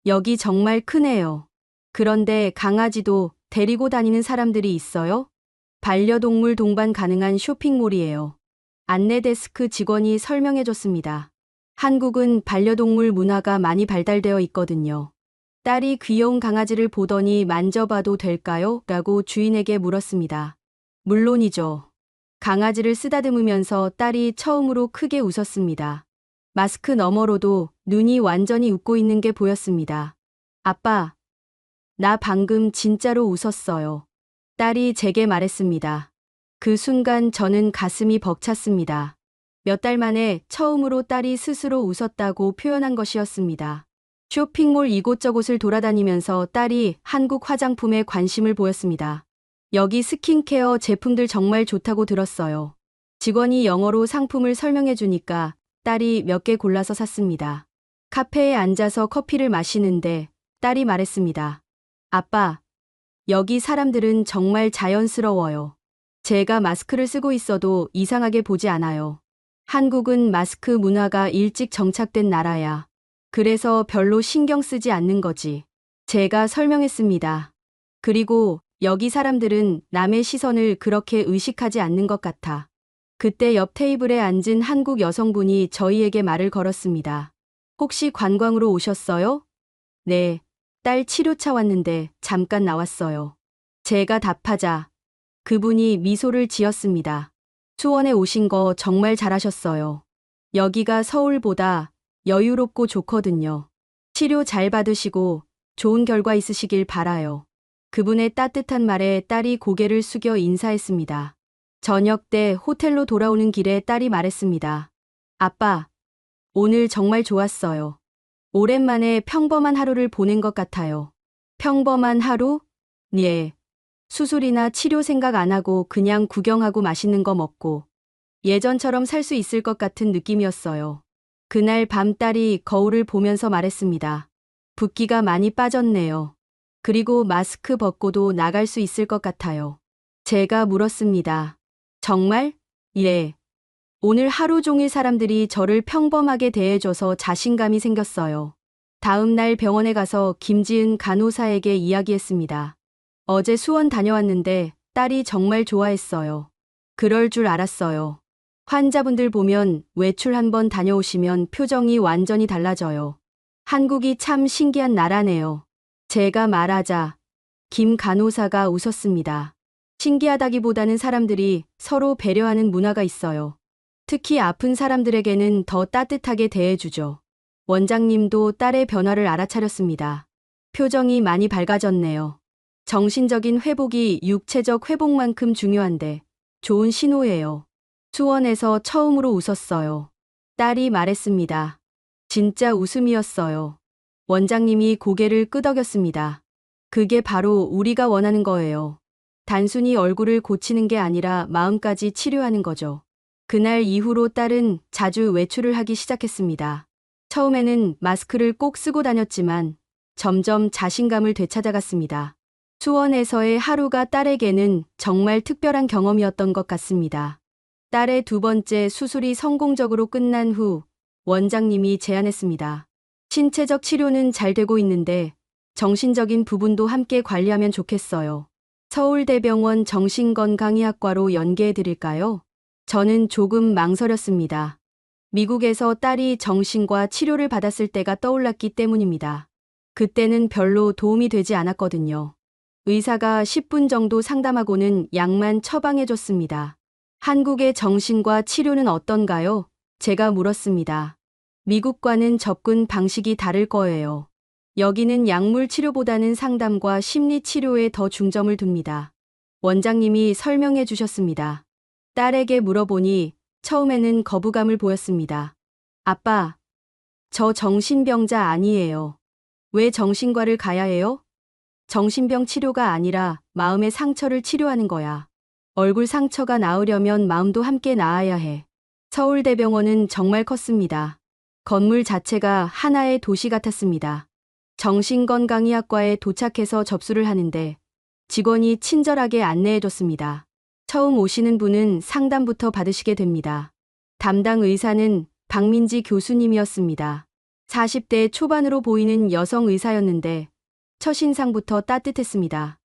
S3: 여기 정말 크네요. 그런데 강아지도 데리고 다니는 사람들이 있어요? 반려동물 동반 가능한 쇼핑몰이에요. 안내 데스크 직원이 설명해줬습니다. 한국은 반려동물 문화가 많이 발달되어 있거든요. 딸이 귀여운 강아지를 보더니 만져봐도 될까요? 라고 주인에게 물었습니다. 물론이죠. 강아지를 쓰다듬으면서 딸이 처음으로 크게 웃었습니다. 마스크 너머로도 눈이 완전히 웃고 있는 게 보였습니다. 아빠, 나 방금 진짜로 웃었어요. 딸이 제게 말했습니다. 그 순간 저는 가슴이 벅찼습니다. 몇 달 만에 처음으로 딸이 스스로 웃었다고 표현한 것이었습니다. 쇼핑몰 이곳저곳을 돌아다니면서 딸이 한국 화장품에 관심을 보였습니다. 여기 스킨케어 제품들 정말 좋다고 들었어요. 직원이 영어로 상품을 설명해 주니까 딸이 몇 개 골라서 샀습니다. 카페에 앉아서 커피를 마시는데 딸이 말했습니다. 아빠, 여기 사람들은 정말 자연스러워요. 제가 마스크를 쓰고 있어도 이상하게 보지 않아요. 한국은 마스크 문화가 일찍 정착된 나라야. 그래서 별로 신경 쓰지 않는 거지. 제가 설명했습니다. 그리고 여기 사람들은 남의 시선을 그렇게 의식하지 않는 것 같아. 그때 옆 테이블에 앉은 한국 여성분이 저희에게 말을 걸었습니다. 혹시 관광으로 오셨어요? 네, 딸 치료차 왔는데 잠깐 나왔어요. 제가 답하자 그분이 미소를 지었습니다. 수원에 오신 거 정말 잘하셨어요. 여기가 서울보다 여유롭고 좋거든요. 치료 잘 받으시고 좋은 결과 있으시길 바라요. 그분의 따뜻한 말에 딸이 고개를 숙여 인사했습니다. 저녁 때 호텔로 돌아오는 길에 딸이 말했습니다. 아빠, 오늘 정말 좋았어요. 오랜만에 평범한 하루를 보낸 것 같아요. 평범한 하루? 예. 수술이나 치료 생각 안 하고 그냥 구경하고 맛있는 거 먹고 예전처럼 살 수 있을 것 같은 느낌이었어요. 그날 밤 딸이 거울을 보면서 말했습니다. 붓기가 많이 빠졌네요. 그리고 마스크 벗고도 나갈 수 있을 것 같아요. 제가 물었습니다. 정말? 예. 오늘 하루 종일 사람들이 저를 평범하게 대해줘서 자신감이 생겼어요. 다음 날 병원에 가서 김지은 간호사에게 이야기했습니다. 어제 수원 다녀왔는데 딸이 정말 좋아했어요. 그럴 줄 알았어요. 환자분들 보면 외출 한번 다녀오시면 표정이 완전히 달라져요. 한국이 참 신기한 나라네요. 제가 말하자 김 간호사가 웃었습니다. 신기하다기보다는 사람들이 서로 배려하는 문화가 있어요. 특히 아픈 사람들에게는 더 따뜻하게 대해주죠. 원장님도 딸의 변화를 알아차렸습니다. 표정이 많이 밝아졌네요. 정신적인 회복이 육체적 회복만큼 중요한데 좋은 신호예요. 수원에서 처음으로 웃었어요. 딸이 말했습니다. 진짜 웃음이었어요. 원장님이 고개를 끄덕였습니다. 그게 바로 우리가 원하는 거예요. 단순히 얼굴을 고치는 게 아니라 마음까지 치료하는 거죠. 그날 이후로 딸은 자주 외출을 하기 시작했습니다. 처음에는 마스크를 꼭 쓰고 다녔지만 점점 자신감을 되찾아갔습니다. 수원에서의 하루가 딸에게는 정말 특별한 경험이었던 것 같습니다. 딸의 두 번째 수술이 성공적으로 끝난 후 원장님이 제안했습니다. 신체적 치료는 잘 되고 있는데 정신적인 부분도 함께 관리하면 좋겠어요. 서울대병원 정신건강의학과로 연계해 드릴까요? 저는 조금 망설였습니다. 미국에서 딸이 정신과 치료를 받았을 때가 떠올랐기 때문입니다. 그때는 별로 도움이 되지 않았거든요. 의사가 10분 정도 상담하고는 약만 처방해줬습니다. 한국의 정신과 치료는 어떤가요? 제가 물었습니다. 미국과는 접근 방식이 다를 거예요. 여기는 약물 치료보다는 상담과 심리 치료에 더 중점을 둡니다. 원장님이 설명해 주셨습니다. 딸에게 물어보니 처음에는 거부감을 보였습니다. 아빠, 저 정신병자 아니에요. 왜 정신과를 가야 해요? 정신병 치료가 아니라 마음의 상처를 치료하는 거야. 얼굴 상처가 나으려면 마음도 함께 나아야 해. 서울대병원은 정말 컸습니다. 건물 자체가 하나의 도시 같았습니다. 정신건강의학과에 도착해서 접수를 하는데 직원이 친절하게 안내해줬습니다. 처음 오시는 분은 상담부터 받으시게 됩니다. 담당 의사는 박민지 교수님이었습니다. 40대 초반으로 보이는 여성 의사였는데 첫인상부터 따뜻했습니다.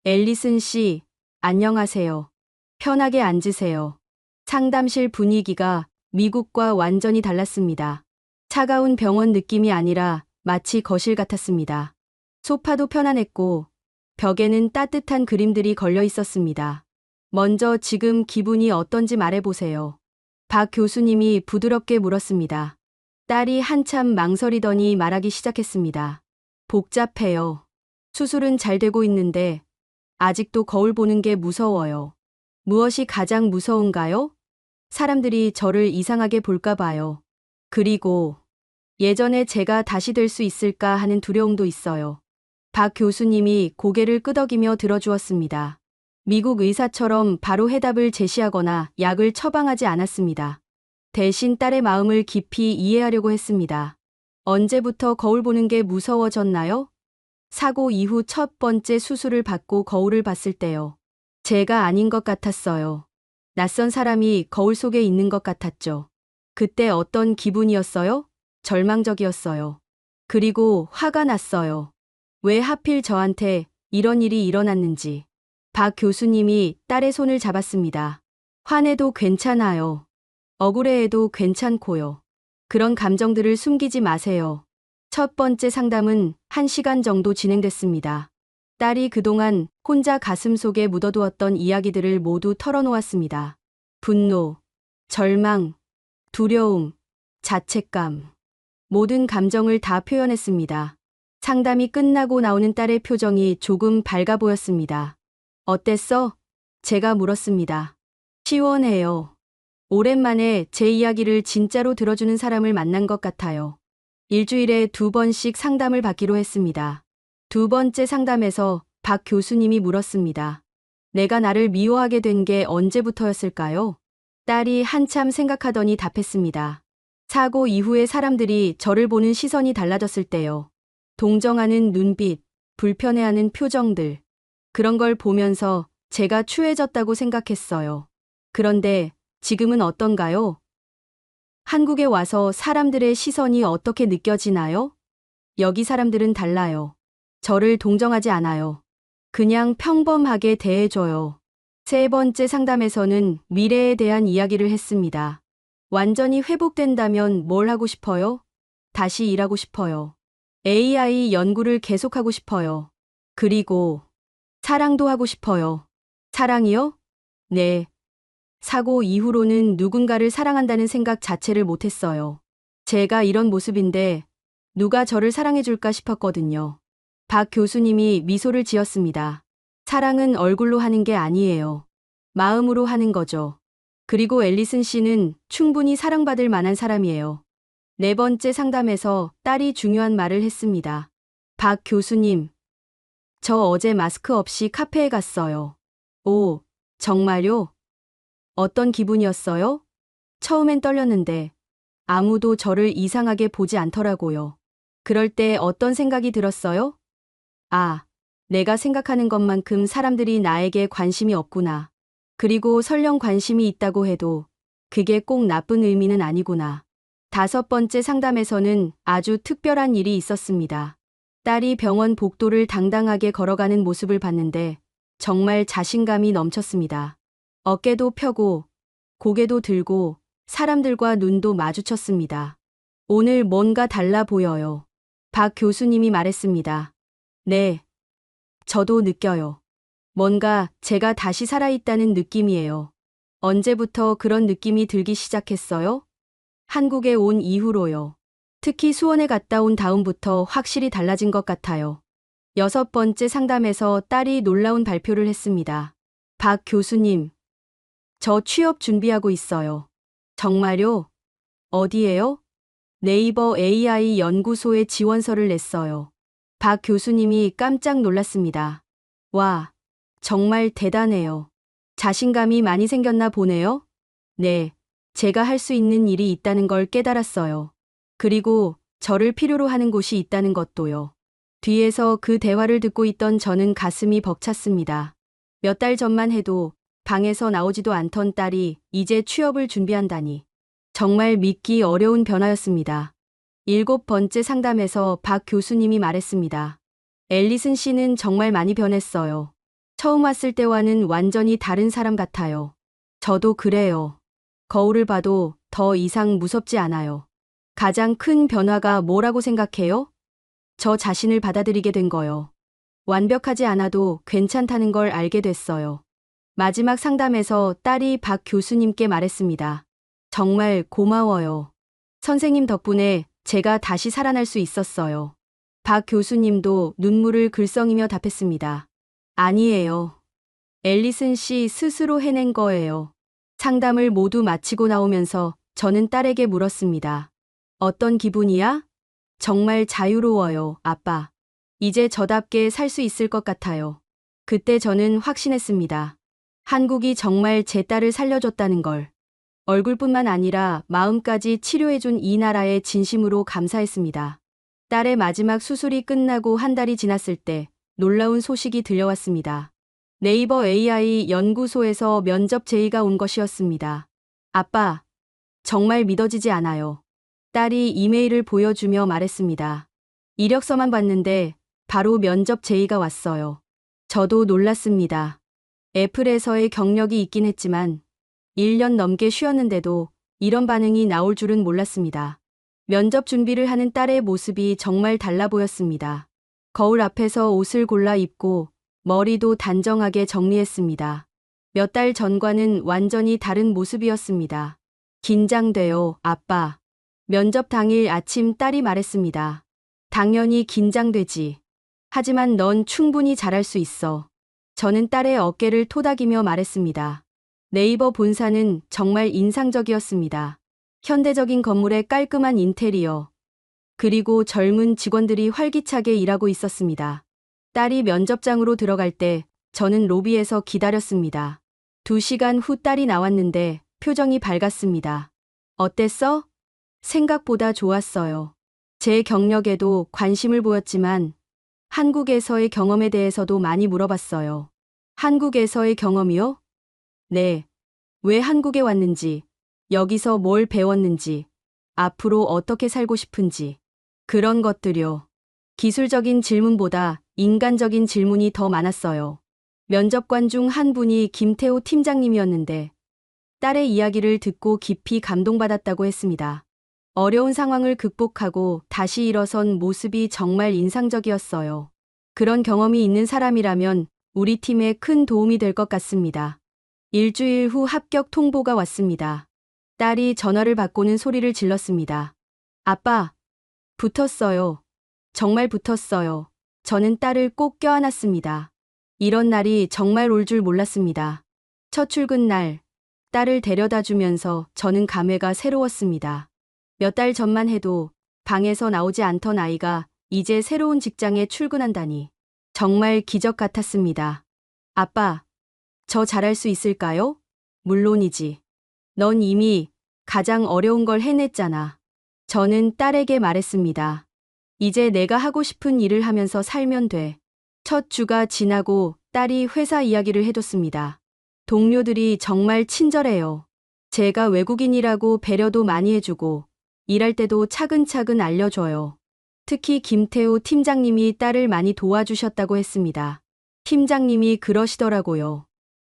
S3: 앨리슨 씨, 안녕하세요. 편하게 앉으세요. 상담실 분위기가 미국과 완전히 달랐습니다. 차가운 병원 느낌이 아니라 마치 거실 같았습니다. 소파도 편안했고 벽에는 따뜻한 그림들이 걸려 있었습니다. 먼저 지금 기분이 어떤지 말해보세요. 박 교수님이 부드럽게 물었습니다. 딸이 한참 망설이더니 말하기 시작했습니다. 복잡해요. 수술은 잘 되고 있는데 아직도 거울 보는 게 무서워요. 무엇이 가장 무서운가요? 사람들이 저를 이상하게 볼까 봐요. 그리고 예전에 제가 다시 될 수 있을까 하는 두려움도 있어요. 박 교수님이 고개를 끄덕이며 들어주었습니다. 미국 의사처럼 바로 해답을 제시하거나 약을 처방하지 않았습니다. 대신 딸의 마음을 깊이 이해하려고 했습니다. 언제부터 거울 보는 게 무서워졌나요? 사고 이후 첫 번째 수술을 받고 거울을 봤을 때요. 제가 아닌 것 같았어요. 낯선 사람이 거울 속에 있는 것 같았죠. 그때 어떤 기분이었어요? 절망적이었어요. 그리고 화가 났어요. 왜 하필 저한테 이런 일이 일어났는지. 박 교수님이 딸의 손을 잡았습니다. 화내도 괜찮아요. 억울해해도 괜찮고요. 그런 감정들을 숨기지 마세요. 첫 번째 상담은 1시간 정도 진행됐습니다. 딸이 그동안 혼자 가슴속에 묻어두었던 이야기들을 모두 털어놓았습니다. 분노, 절망, 두려움, 자책감. 모든 감정을 다 표현했습니다. 상담이 끝나고 나오는 딸의 표정이 조금 밝아 보였습니다. 어땠어? 제가 물었습니다. 시원해요. 오랜만에 제 이야기를 진짜로 들어주는 사람을 만난 것 같아요. 일주일에 2번씩 상담을 받기로 했습니다. 두 번째 상담에서 박 교수님이 물었습니다. 내가 나를 미워하게 된 게 언제부터였을까요? 딸이 한참 생각하더니 답했습니다. 사고 이후에 사람들이 저를 보는 시선이 달라졌을 때요. 동정하는 눈빛, 불편해하는 표정들. 그런 걸 보면서 제가 추해졌다고 생각했어요. 그런데 지금은 어떤가요? 한국에 와서 사람들의 시선이 어떻게 느껴지나요? 여기 사람들은 달라요. 저를 동정하지 않아요. 그냥 평범하게 대해줘요. 세 번째 상담에서는 미래에 대한 이야기를 했습니다. 완전히 회복된다면 뭘 하고 싶어요? 다시 일하고 싶어요. AI 연구를 계속하고 싶어요. 그리고 사랑도 하고 싶어요. 사랑이요? 네. 사고 이후로는 누군가를 사랑한다는 생각 자체를 못했어요. 제가 이런 모습인데 누가 저를 사랑해줄까 싶었거든요. 박 교수님이 미소를 지었습니다. 사랑은 얼굴로 하는 게 아니에요. 마음으로 하는 거죠. 그리고 앨리슨 씨는 충분히 사랑받을 만한 사람이에요. 네 번째 상담에서 딸이 중요한 말을 했습니다. 박 교수님, 저 어제 마스크 없이 카페에 갔어요. 오, 정말요? 어떤 기분이었어요? 처음엔 떨렸는데 아무도 저를 이상하게 보지 않더라고요. 그럴 때 어떤 생각이 들었어요? 아, 내가 생각하는 것만큼 사람들이 나에게 관심이 없구나. 그리고 설령 관심이 있다고 해도 그게 꼭 나쁜 의미는 아니구나. 다섯 번째 상담에서는 아주 특별한 일이 있었습니다. 딸이 병원 복도를 당당하게 걸어가는 모습을 봤는데 정말 자신감이 넘쳤습니다. 어깨도 펴고 고개도 들고 사람들과 눈도 마주쳤습니다. 오늘 뭔가 달라 보여요. 박 교수님이 말했습니다. 네, 저도 느껴요. 뭔가 제가 다시 살아있다는 느낌이에요. 언제부터 그런 느낌이 들기 시작했어요? 한국에 온 이후로요. 특히 수원에 갔다 온 다음부터 확실히 달라진 것 같아요. 여섯 번째 상담에서 딸이 놀라운 발표를 했습니다. 박 교수님, 저 취업 준비하고 있어요. 정말요? 어디에요? 네이버 AI 연구소에 지원서를 냈어요. 박 교수님이 깜짝 놀랐습니다. 와, 정말 대단해요. 자신감이 많이 생겼나 보네요? 네, 제가 할 수 있는 일이 있다는 걸 깨달았어요. 그리고 저를 필요로 하는 곳이 있다는 것도요. 뒤에서 그 대화를 듣고 있던 저는 가슴이 벅찼습니다. 몇 달 전만 해도 방에서 나오지도 않던 딸이 이제 취업을 준비한다니. 정말 믿기 어려운 변화였습니다. 일곱 번째 상담에서 박 교수님이 말했습니다. 앨리슨 씨는 정말 많이 변했어요. 처음 왔을 때와는 완전히 다른 사람 같아요. 저도 그래요. 거울을 봐도 더 이상 무섭지 않아요. 가장 큰 변화가 뭐라고 생각해요? 저 자신을 받아들이게 된 거요. 완벽하지 않아도 괜찮다는 걸 알게 됐어요. 마지막 상담에서 딸이 박 교수님께 말했습니다. 정말 고마워요. 선생님 덕분에 제가 다시 살아날 수 있었어요. 박 교수님도 눈물을 글썽이며 답했습니다. 아니에요. 앨리슨 씨 스스로 해낸 거예요. 상담을 모두 마치고 나오면서 저는 딸에게 물었습니다. 어떤 기분이야? 정말 자유로워요, 아빠. 이제 저답게 살 수 있을 것 같아요. 그때 저는 확신했습니다. 한국이 정말 제 딸을 살려줬다는 걸. 얼굴뿐만 아니라 마음까지 치료해준 이 나라에 진심으로 감사했습니다. 딸의 마지막 수술이 끝나고 한 달이 지났을 때 놀라운 소식이 들려왔습니다. 네이버 AI 연구소에서 면접 제의가 온 것이었습니다. 아빠, 정말 믿어지지 않아요. 딸이 이메일을 보여주며 말했습니다. 이력서만 봤는데 바로 면접 제의가 왔어요. 저도 놀랐습니다. 애플에서의 경력이 있긴 했지만 1년 넘게 쉬었는데도 이런 반응이 나올 줄은 몰랐습니다. 면접 준비를 하는 딸의 모습이 정말 달라 보였습니다. 거울 앞에서 옷을 골라 입고 머리도 단정하게 정리했습니다. 몇 달 전과는 완전히 다른 모습이었습니다. 긴장돼요, 아빠. 면접 당일 아침 딸이 말했습니다. 당연히 긴장되지. 하지만 넌 충분히 잘할 수 있어. 저는 딸의 어깨를 토닥이며 말했습니다. 네이버 본사는 정말 인상적이었습니다. 현대적인 건물의 깔끔한 인테리어, 그리고 젊은 직원들이 활기차게 일하고 있었습니다. 딸이 면접장으로 들어갈 때 저는 로비에서 기다렸습니다. 2시간 후 딸이 나왔는데 표정이 밝았습니다. 어땠어? 생각보다 좋았어요. 제 경력에도 관심을 보였지만 한국에서의 경험에 대해서도 많이 물어봤어요. 한국에서의 경험이요? 네. 왜 한국에 왔는지, 여기서 뭘 배웠는지, 앞으로 어떻게 살고 싶은지, 그런 것들요. 기술적인 질문보다 인간적인 질문이 더 많았어요. 면접관 중 한 분이 김태호 팀장님이었는데 딸의 이야기를 듣고 깊이 감동받았다고 했습니다. 어려운 상황을 극복하고 다시 일어선 모습이 정말 인상적이었어요. 그런 경험이 있는 사람이라면 우리 팀에 큰 도움이 될 것 같습니다. 일주일 후 합격 통보가 왔습니다. 딸이 전화를 받고는 소리를 질렀습니다. 아빠, 붙었어요. 정말 붙었어요. 저는 딸을 꼭 껴안았습니다. 이런 날이 정말 올 줄 몰랐습니다. 첫 출근 날, 딸을 데려다 주면서 저는 감회가 새로웠습니다. 몇 달 전만 해도 방에서 나오지 않던 아이가 이제 새로운 직장에 출근한다니. 정말 기적 같았습니다. 아빠, 저 잘할 수 있을까요? 물론이지. 넌 이미 가장 어려운 걸 해냈잖아. 저는 딸에게 말했습니다. 이제 내가 하고 싶은 일을 하면서 살면 돼. 첫 주가 지나고 딸이 회사 이야기를 해줬습니다. 동료들이 정말 친절해요. 제가 외국인이라고 배려도 많이 해주고 일할 때도 차근차근 알려줘요. 특히 김태우 팀장님이 딸을 많이 도와주셨다고 했습니다. 팀장님이 그러시더라고요.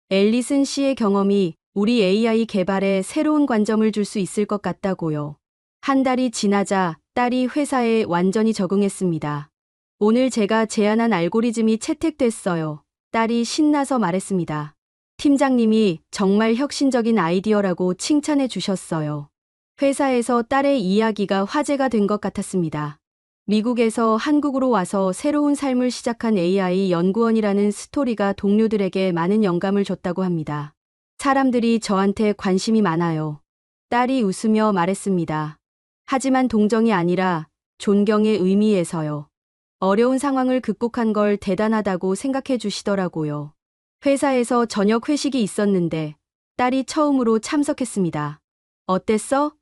S3: 앨리슨 씨의 경험이 우리 AI 개발에 새로운 관점을 줄 수 있을 것 같다고요. 한 달이 지나자 딸이 회사에 완전히 적응했습니다. 오늘 제가 제안한 알고리즘이 채택됐어요. 딸이 신나서 말했습니다. 팀장님이 정말 혁신적인 아이디어라고 칭찬해 주셨어요. 회사에서 딸의 이야기가 화제가 된 것 같았습니다. 미국에서 한국으로 와서 새로운 삶을 시작한 AI 연구원이라는 스토리가 동료들에게 많은 영감을 줬다고 합니다. 사람들이 저한테 관심이 많아요. 딸이 웃으며 말했습니다. 하지만 동정이 아니라 존경의 의미에서요. 어려운 상황을 극복한 걸 대단하다고 생각해 주시더라고요. 회사에서 저녁 회식이 있었는데 딸이 처음으로 참석했습니다. 어땠어?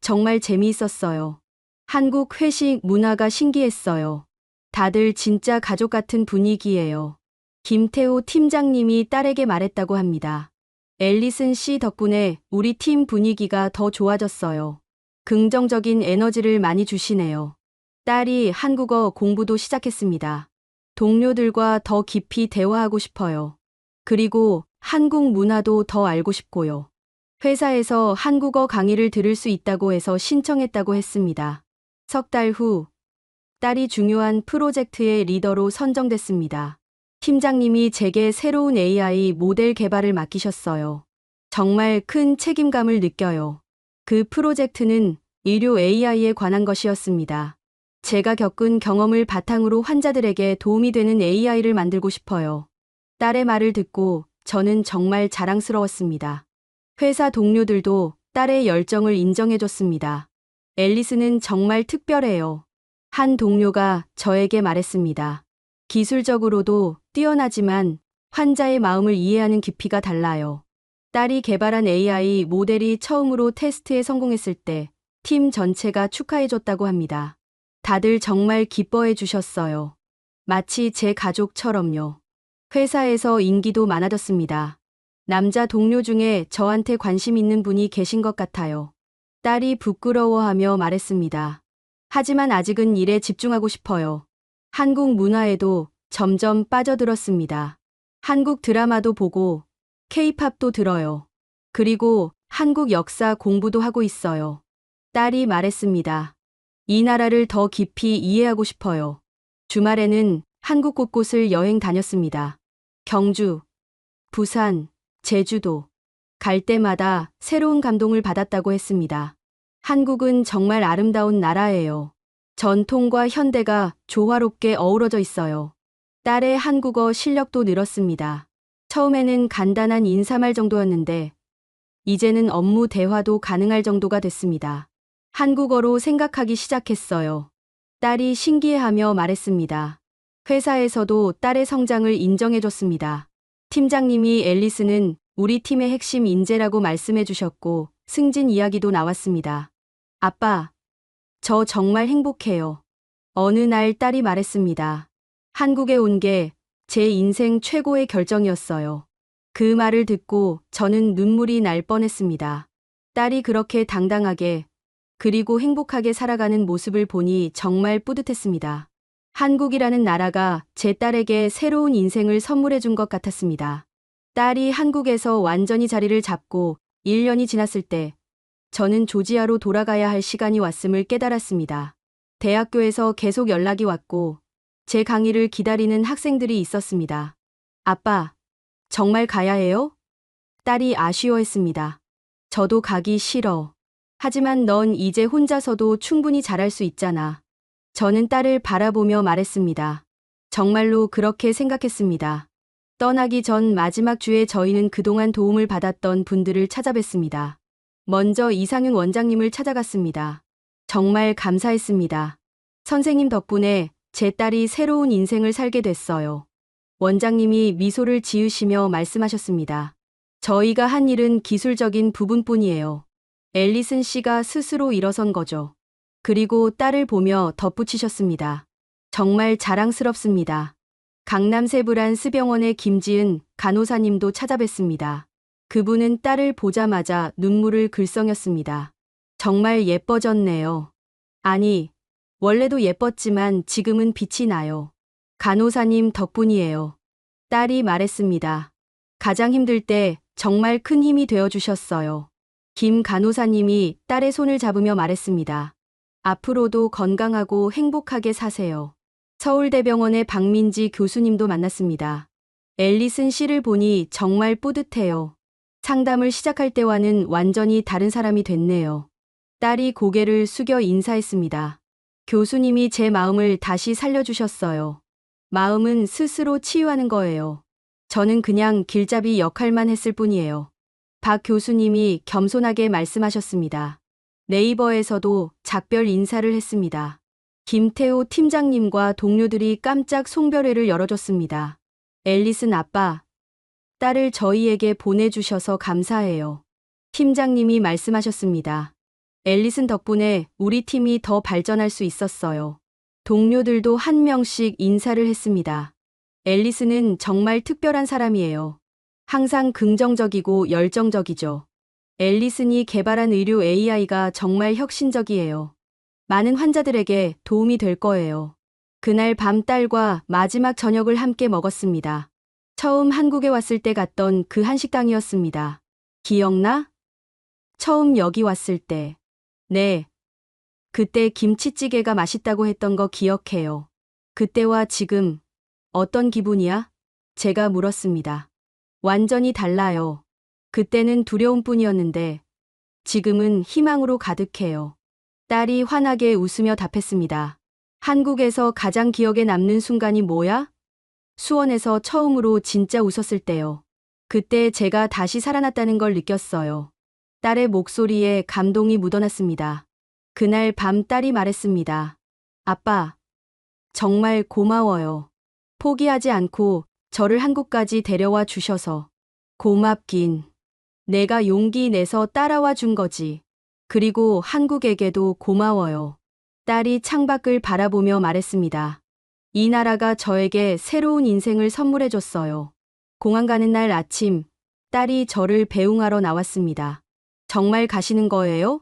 S3: 정말 재미있었어요. 한국 회식 문화가 신기했어요. 다들 진짜 가족 같은 분위기예요. 김태호 팀장님이 딸에게 말했다고 합니다. 앨리슨 씨 덕분에 우리 팀 분위기가 더 좋아졌어요. 긍정적인 에너지를 많이 주시네요. 딸이 한국어 공부도 시작했습니다. 동료들과 더 깊이 대화하고 싶어요. 그리고 한국 문화도 더 알고 싶고요. 회사에서 한국어 강의를 들을 수 있다고 해서 신청했다고 했습니다. 석 달 후, 딸이 중요한 프로젝트의 리더로 선정됐습니다. 팀장님이 제게 새로운 AI 모델 개발을 맡기셨어요. 정말 큰 책임감을 느껴요. 그 프로젝트는 의료 AI에 관한 것이었습니다. 제가 겪은 경험을 바탕으로 환자들에게 도움이 되는 AI를 만들고 싶어요. 딸의 말을 듣고 저는 정말 자랑스러웠습니다. 회사 동료들도 딸의 열정을 인정해줬습니다. 앨리스는 정말 특별해요. 한 동료가 저에게 말했습니다. 기술적으로도 뛰어나지만 환자의 마음을 이해하는 깊이가 달라요. 딸이 개발한 AI 모델이 처음으로 테스트에 성공했을 때 팀 전체가 축하해줬다고 합니다. 다들 정말 기뻐해 주셨어요. 마치 제 가족처럼요. 회사에서 인기도 많아졌습니다. 남자 동료 중에 저한테 관심 있는 분이 계신 것 같아요. 딸이 부끄러워하며 말했습니다. 하지만 아직은 일에 집중하고 싶어요. 한국 문화에도 점점 빠져들었습니다. 한국 드라마도 보고 K-팝도 들어요. 그리고 한국 역사 공부도 하고 있어요. 딸이 말했습니다. 이 나라를 더 깊이 이해하고 싶어요. 주말에는 한국 곳곳을 여행 다녔습니다. 경주, 부산, 제주도. 갈 때마다 새로운 감동을 받았다고 했습니다. 한국은 정말 아름다운 나라예요. 전통과 현대가 조화롭게 어우러져 있어요. 딸의 한국어 실력도 늘었습니다. 처음에는 간단한 인사말 정도였는데 이제는 업무 대화도 가능할 정도가 됐습니다. 한국어로 생각하기 시작했어요. 딸이 신기해하며 말했습니다. 회사에서도 딸의 성장을 인정해줬습니다. 팀장님이 앨리스는 우리 팀의 핵심 인재라고 말씀해 주셨고 승진 이야기도 나왔습니다. 아빠, 저 정말 행복해요. 어느 날 딸이 말했습니다. 한국에 온 게 제 인생 최고의 결정이었어요. 그 말을 듣고 저는 눈물이 날 뻔했습니다. 딸이 그렇게 당당하게 그리고 행복하게 살아가는 모습을 보니 정말 뿌듯했습니다. 한국이라는 나라가 제 딸에게 새로운 인생을 선물해 준 것 같았습니다. 딸이 한국에서 완전히 자리를 잡고 1년이 지났을 때 저는 조지아로 돌아가야 할 시간이 왔음을 깨달았습니다. 대학교에서 계속 연락이 왔고 제 강의를 기다리는 학생들이 있었습니다. 아빠, 정말 가야 해요? 딸이 아쉬워했습니다. 저도 가기 싫어. 하지만 넌 이제 혼자서도 충분히 잘할 수 있잖아. 저는 딸을 바라보며 말했습니다. 정말로 그렇게 생각했습니다. 떠나기 전 마지막 주에 저희는 그동안 도움을 받았던 분들을 찾아뵀습니다. 먼저 이상윤 원장님을 찾아갔습니다. 정말 감사했습니다. 선생님 덕분에 제 딸이 새로운 인생을 살게 됐어요. 원장님이 미소를 지으시며 말씀하셨습니다. 저희가 한 일은 기술적인 부분뿐이에요. 앨리슨 씨가 스스로 일어선 거죠. 그리고 딸을 보며 덧붙이셨습니다. 정말 자랑스럽습니다. 강남 세브란스병원의 김지은 간호사님도 찾아뵀습니다. 그분은 딸을 보자마자 눈물을 글썽였습니다. 정말 예뻐졌네요. 아니, 원래도 예뻤지만 지금은 빛이 나요. 간호사님 덕분이에요. 딸이 말했습니다. 가장 힘들 때 정말 큰 힘이 되어주셨어요. 김 간호사님이 딸의 손을 잡으며 말했습니다. 앞으로도 건강하고 행복하게 사세요. 서울대병원의 박민지 교수님도 만났습니다. 앨리슨 씨를 보니 정말 뿌듯해요. 상담을 시작할 때와는 완전히 다른 사람이 됐네요. 딸이 고개를 숙여 인사했습니다. 교수님이 제 마음을 다시 살려주셨어요. 마음은 스스로 치유하는 거예요. 저는 그냥 길잡이 역할만 했을 뿐이에요. 박 교수님이 겸손하게 말씀하셨습니다. 네이버에서도 작별 인사를 했습니다. 김태호 팀장님과 동료들이 깜짝 송별회를 열어줬습니다. 앨리슨 아빠, 딸을 저희에게 보내주셔서 감사해요. 팀장님이 말씀하셨습니다. 앨리슨 덕분에 우리 팀이 더 발전할 수 있었어요. 동료들도 한 명씩 인사를 했습니다. 앨리슨은 정말 특별한 사람이에요. 항상 긍정적이고 열정적이죠. 앨리슨이 개발한 의료 AI가 정말 혁신적이에요. 많은 환자들에게 도움이 될 거예요. 그날 밤 딸과 마지막 저녁을 함께 먹었습니다. 처음 한국에 왔을 때 갔던 그 한식당이었습니다. 기억나? 처음 여기 왔을 때. 네. 그때 김치찌개가 맛있다고 했던 거 기억해요. 그때와 지금 어떤 기분이야? 제가 물었습니다. 완전히 달라요. 그때는 두려움뿐이었는데 지금은 희망으로 가득해요. 딸이 환하게 웃으며 답했습니다. 한국에서 가장 기억에 남는 순간이 뭐야? 수원에서 처음으로 진짜 웃었을 때요. 그때 제가 다시 살아났다는 걸 느꼈어요. 딸의 목소리에 감동이 묻어났습니다. 그날 밤 딸이 말했습니다. 아빠, 정말 고마워요. 포기하지 않고 저를 한국까지 데려와 주셔서 고맙긴. 내가 용기 내서 따라와 준 거지. 그리고 한국에게도 고마워요. 딸이 창밖을 바라보며 말했습니다. 이 나라가 저에게 새로운 인생을 선물해 줬어요. 공항 가는 날 아침, 딸이 저를 배웅하러 나왔습니다. 정말 가시는 거예요?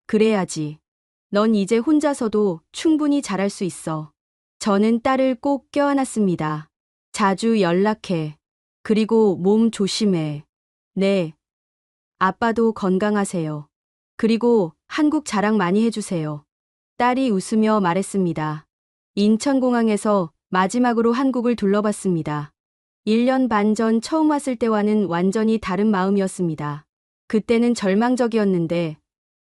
S3: 그래야지. 넌 이제 혼자서도 충분히 잘할 수 있어. 저는 딸을 꼭 껴안았습니다. 자주 연락해. 그리고 몸 조심해. 네. 아빠도 건강하세요. 그리고 한국 자랑 많이 해주세요. 딸이 웃으며 말했습니다. 인천공항에서 마지막으로 한국을 둘러봤습니다. 1년 반 전 처음 왔을 때와는 완전히 다른 마음이었습니다. 그때는 절망적이었는데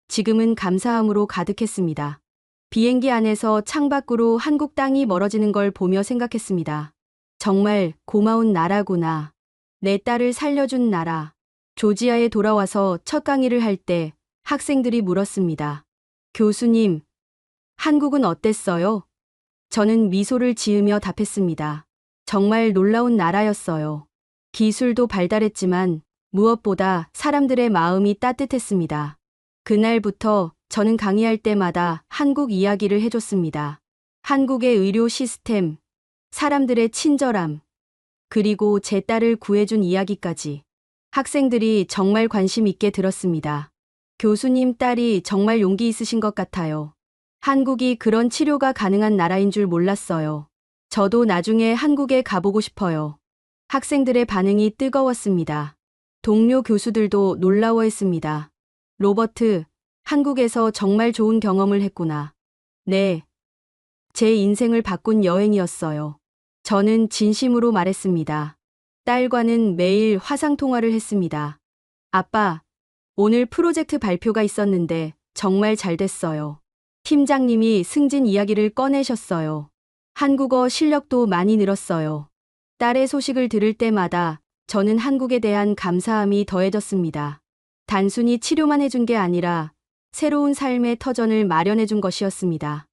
S3: 지금은 감사함으로 가득했습니다. 비행기 안에서 창밖으로 한국 땅이 멀어지는 걸 보며 생각했습니다. 정말 고마운 나라구나. 내 딸을 살려준 나라. 조지아에 돌아와서 첫 강의를 할 때 학생들이 물었습니다. 교수님, 한국은 어땠어요? 저는 미소를 지으며 답했습니다. 정말 놀라운 나라였어요. 기술도 발달했지만 무엇보다 사람들의 마음이 따뜻했습니다. 그날부터 저는 강의할 때마다 한국 이야기를 해줬습니다. 한국의 의료 시스템, 사람들의 친절함, 그리고 제 딸을 구해준 이야기까지. 학생들이 정말 관심 있게 들었습니다. 교수님 딸이 정말 용기 있으신 것 같아요. 한국이 그런 치료가 가능한 나라인 줄 몰랐어요. 저도 나중에 한국에 가보고 싶어요. 학생들의 반응이 뜨거웠습니다. 동료 교수들도 놀라워했습니다. 로버트, 한국에서 정말 좋은 경험을 했구나. 네. 제 인생을 바꾼 여행이었어요. 저는 진심으로 말했습니다. 딸과는 매일 화상통화를 했습니다. 아빠, 오늘 프로젝트 발표가 있었는데 정말 잘 됐어요. 팀장님이 승진 이야기를 꺼내셨어요. 한국어 실력도 많이 늘었어요. 딸의 소식을 들을 때마다 저는 한국에 대한 감사함이 더해졌습니다. 단순히 치료만 해준 게 아니라 새로운 삶의 터전을 마련해 준 것이었습니다.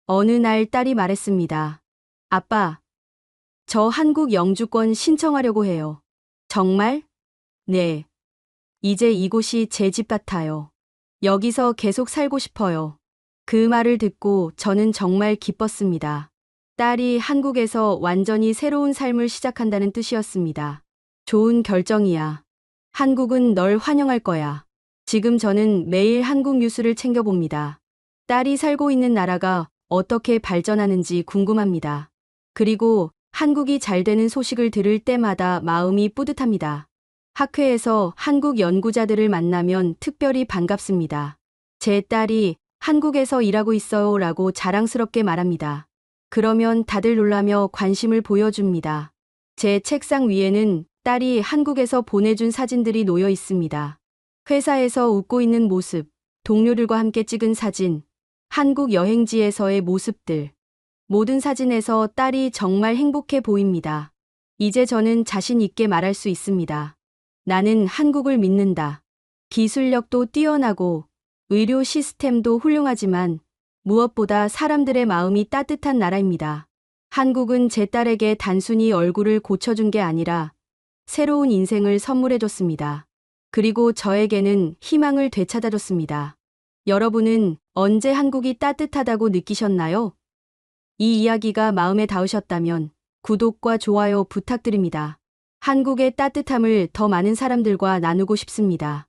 S3: 어느 날 딸이 말했습니다. 아빠, 저 한국 영주권 신청하려고 해요. 정말? 네. 이제 이곳이 제 집 같아요. 여기서 계속 살고 싶어요. 그 말을 듣고 저는 정말 기뻤습니다. 딸이 한국에서 완전히 새로운 삶을 시작한다는 뜻이었습니다. 좋은 결정이야. 한국은 널 환영할 거야. 지금 저는 매일 한국 뉴스를 챙겨봅니다. 딸이 살고 있는 나라가 어떻게 발전하는지 궁금합니다. 그리고 한국이 잘 되는 소식을 들을 때마다 마음이 뿌듯합니다. 학회에서 한국 연구자들을 만나면 특별히 반갑습니다. 제 딸이 한국에서 일하고 있어요 라고 자랑스럽게 말합니다. 그러면 다들 놀라며 관심을 보여줍니다. 제 책상 위에는 딸이 한국에서 보내준 사진들이 놓여 있습니다. 회사에서 웃고 있는 모습, 동료들과 함께 찍은 사진, 한국 여행지에서의 모습들. 모든 사진에서 딸이 정말 행복해 보입니다. 이제 저는 자신 있게 말할 수 있습니다. 나는 한국을 믿는다. 기술력도 뛰어나고 의료 시스템도 훌륭하지만 무엇보다 사람들의 마음이 따뜻한 나라입니다. 한국은 제 딸에게 단순히 얼굴을 고쳐준 게 아니라 새로운 인생을 선물해줬습니다. 그리고 저에게는 희망을 되찾아줬습니다. 여러분은 언제 한국이 따뜻하다고 느끼셨나요? 이 이야기가 마음에 닿으셨다면 구독과 좋아요 부탁드립니다. 한국의 따뜻함을 더 많은 사람들과 나누고 싶습니다.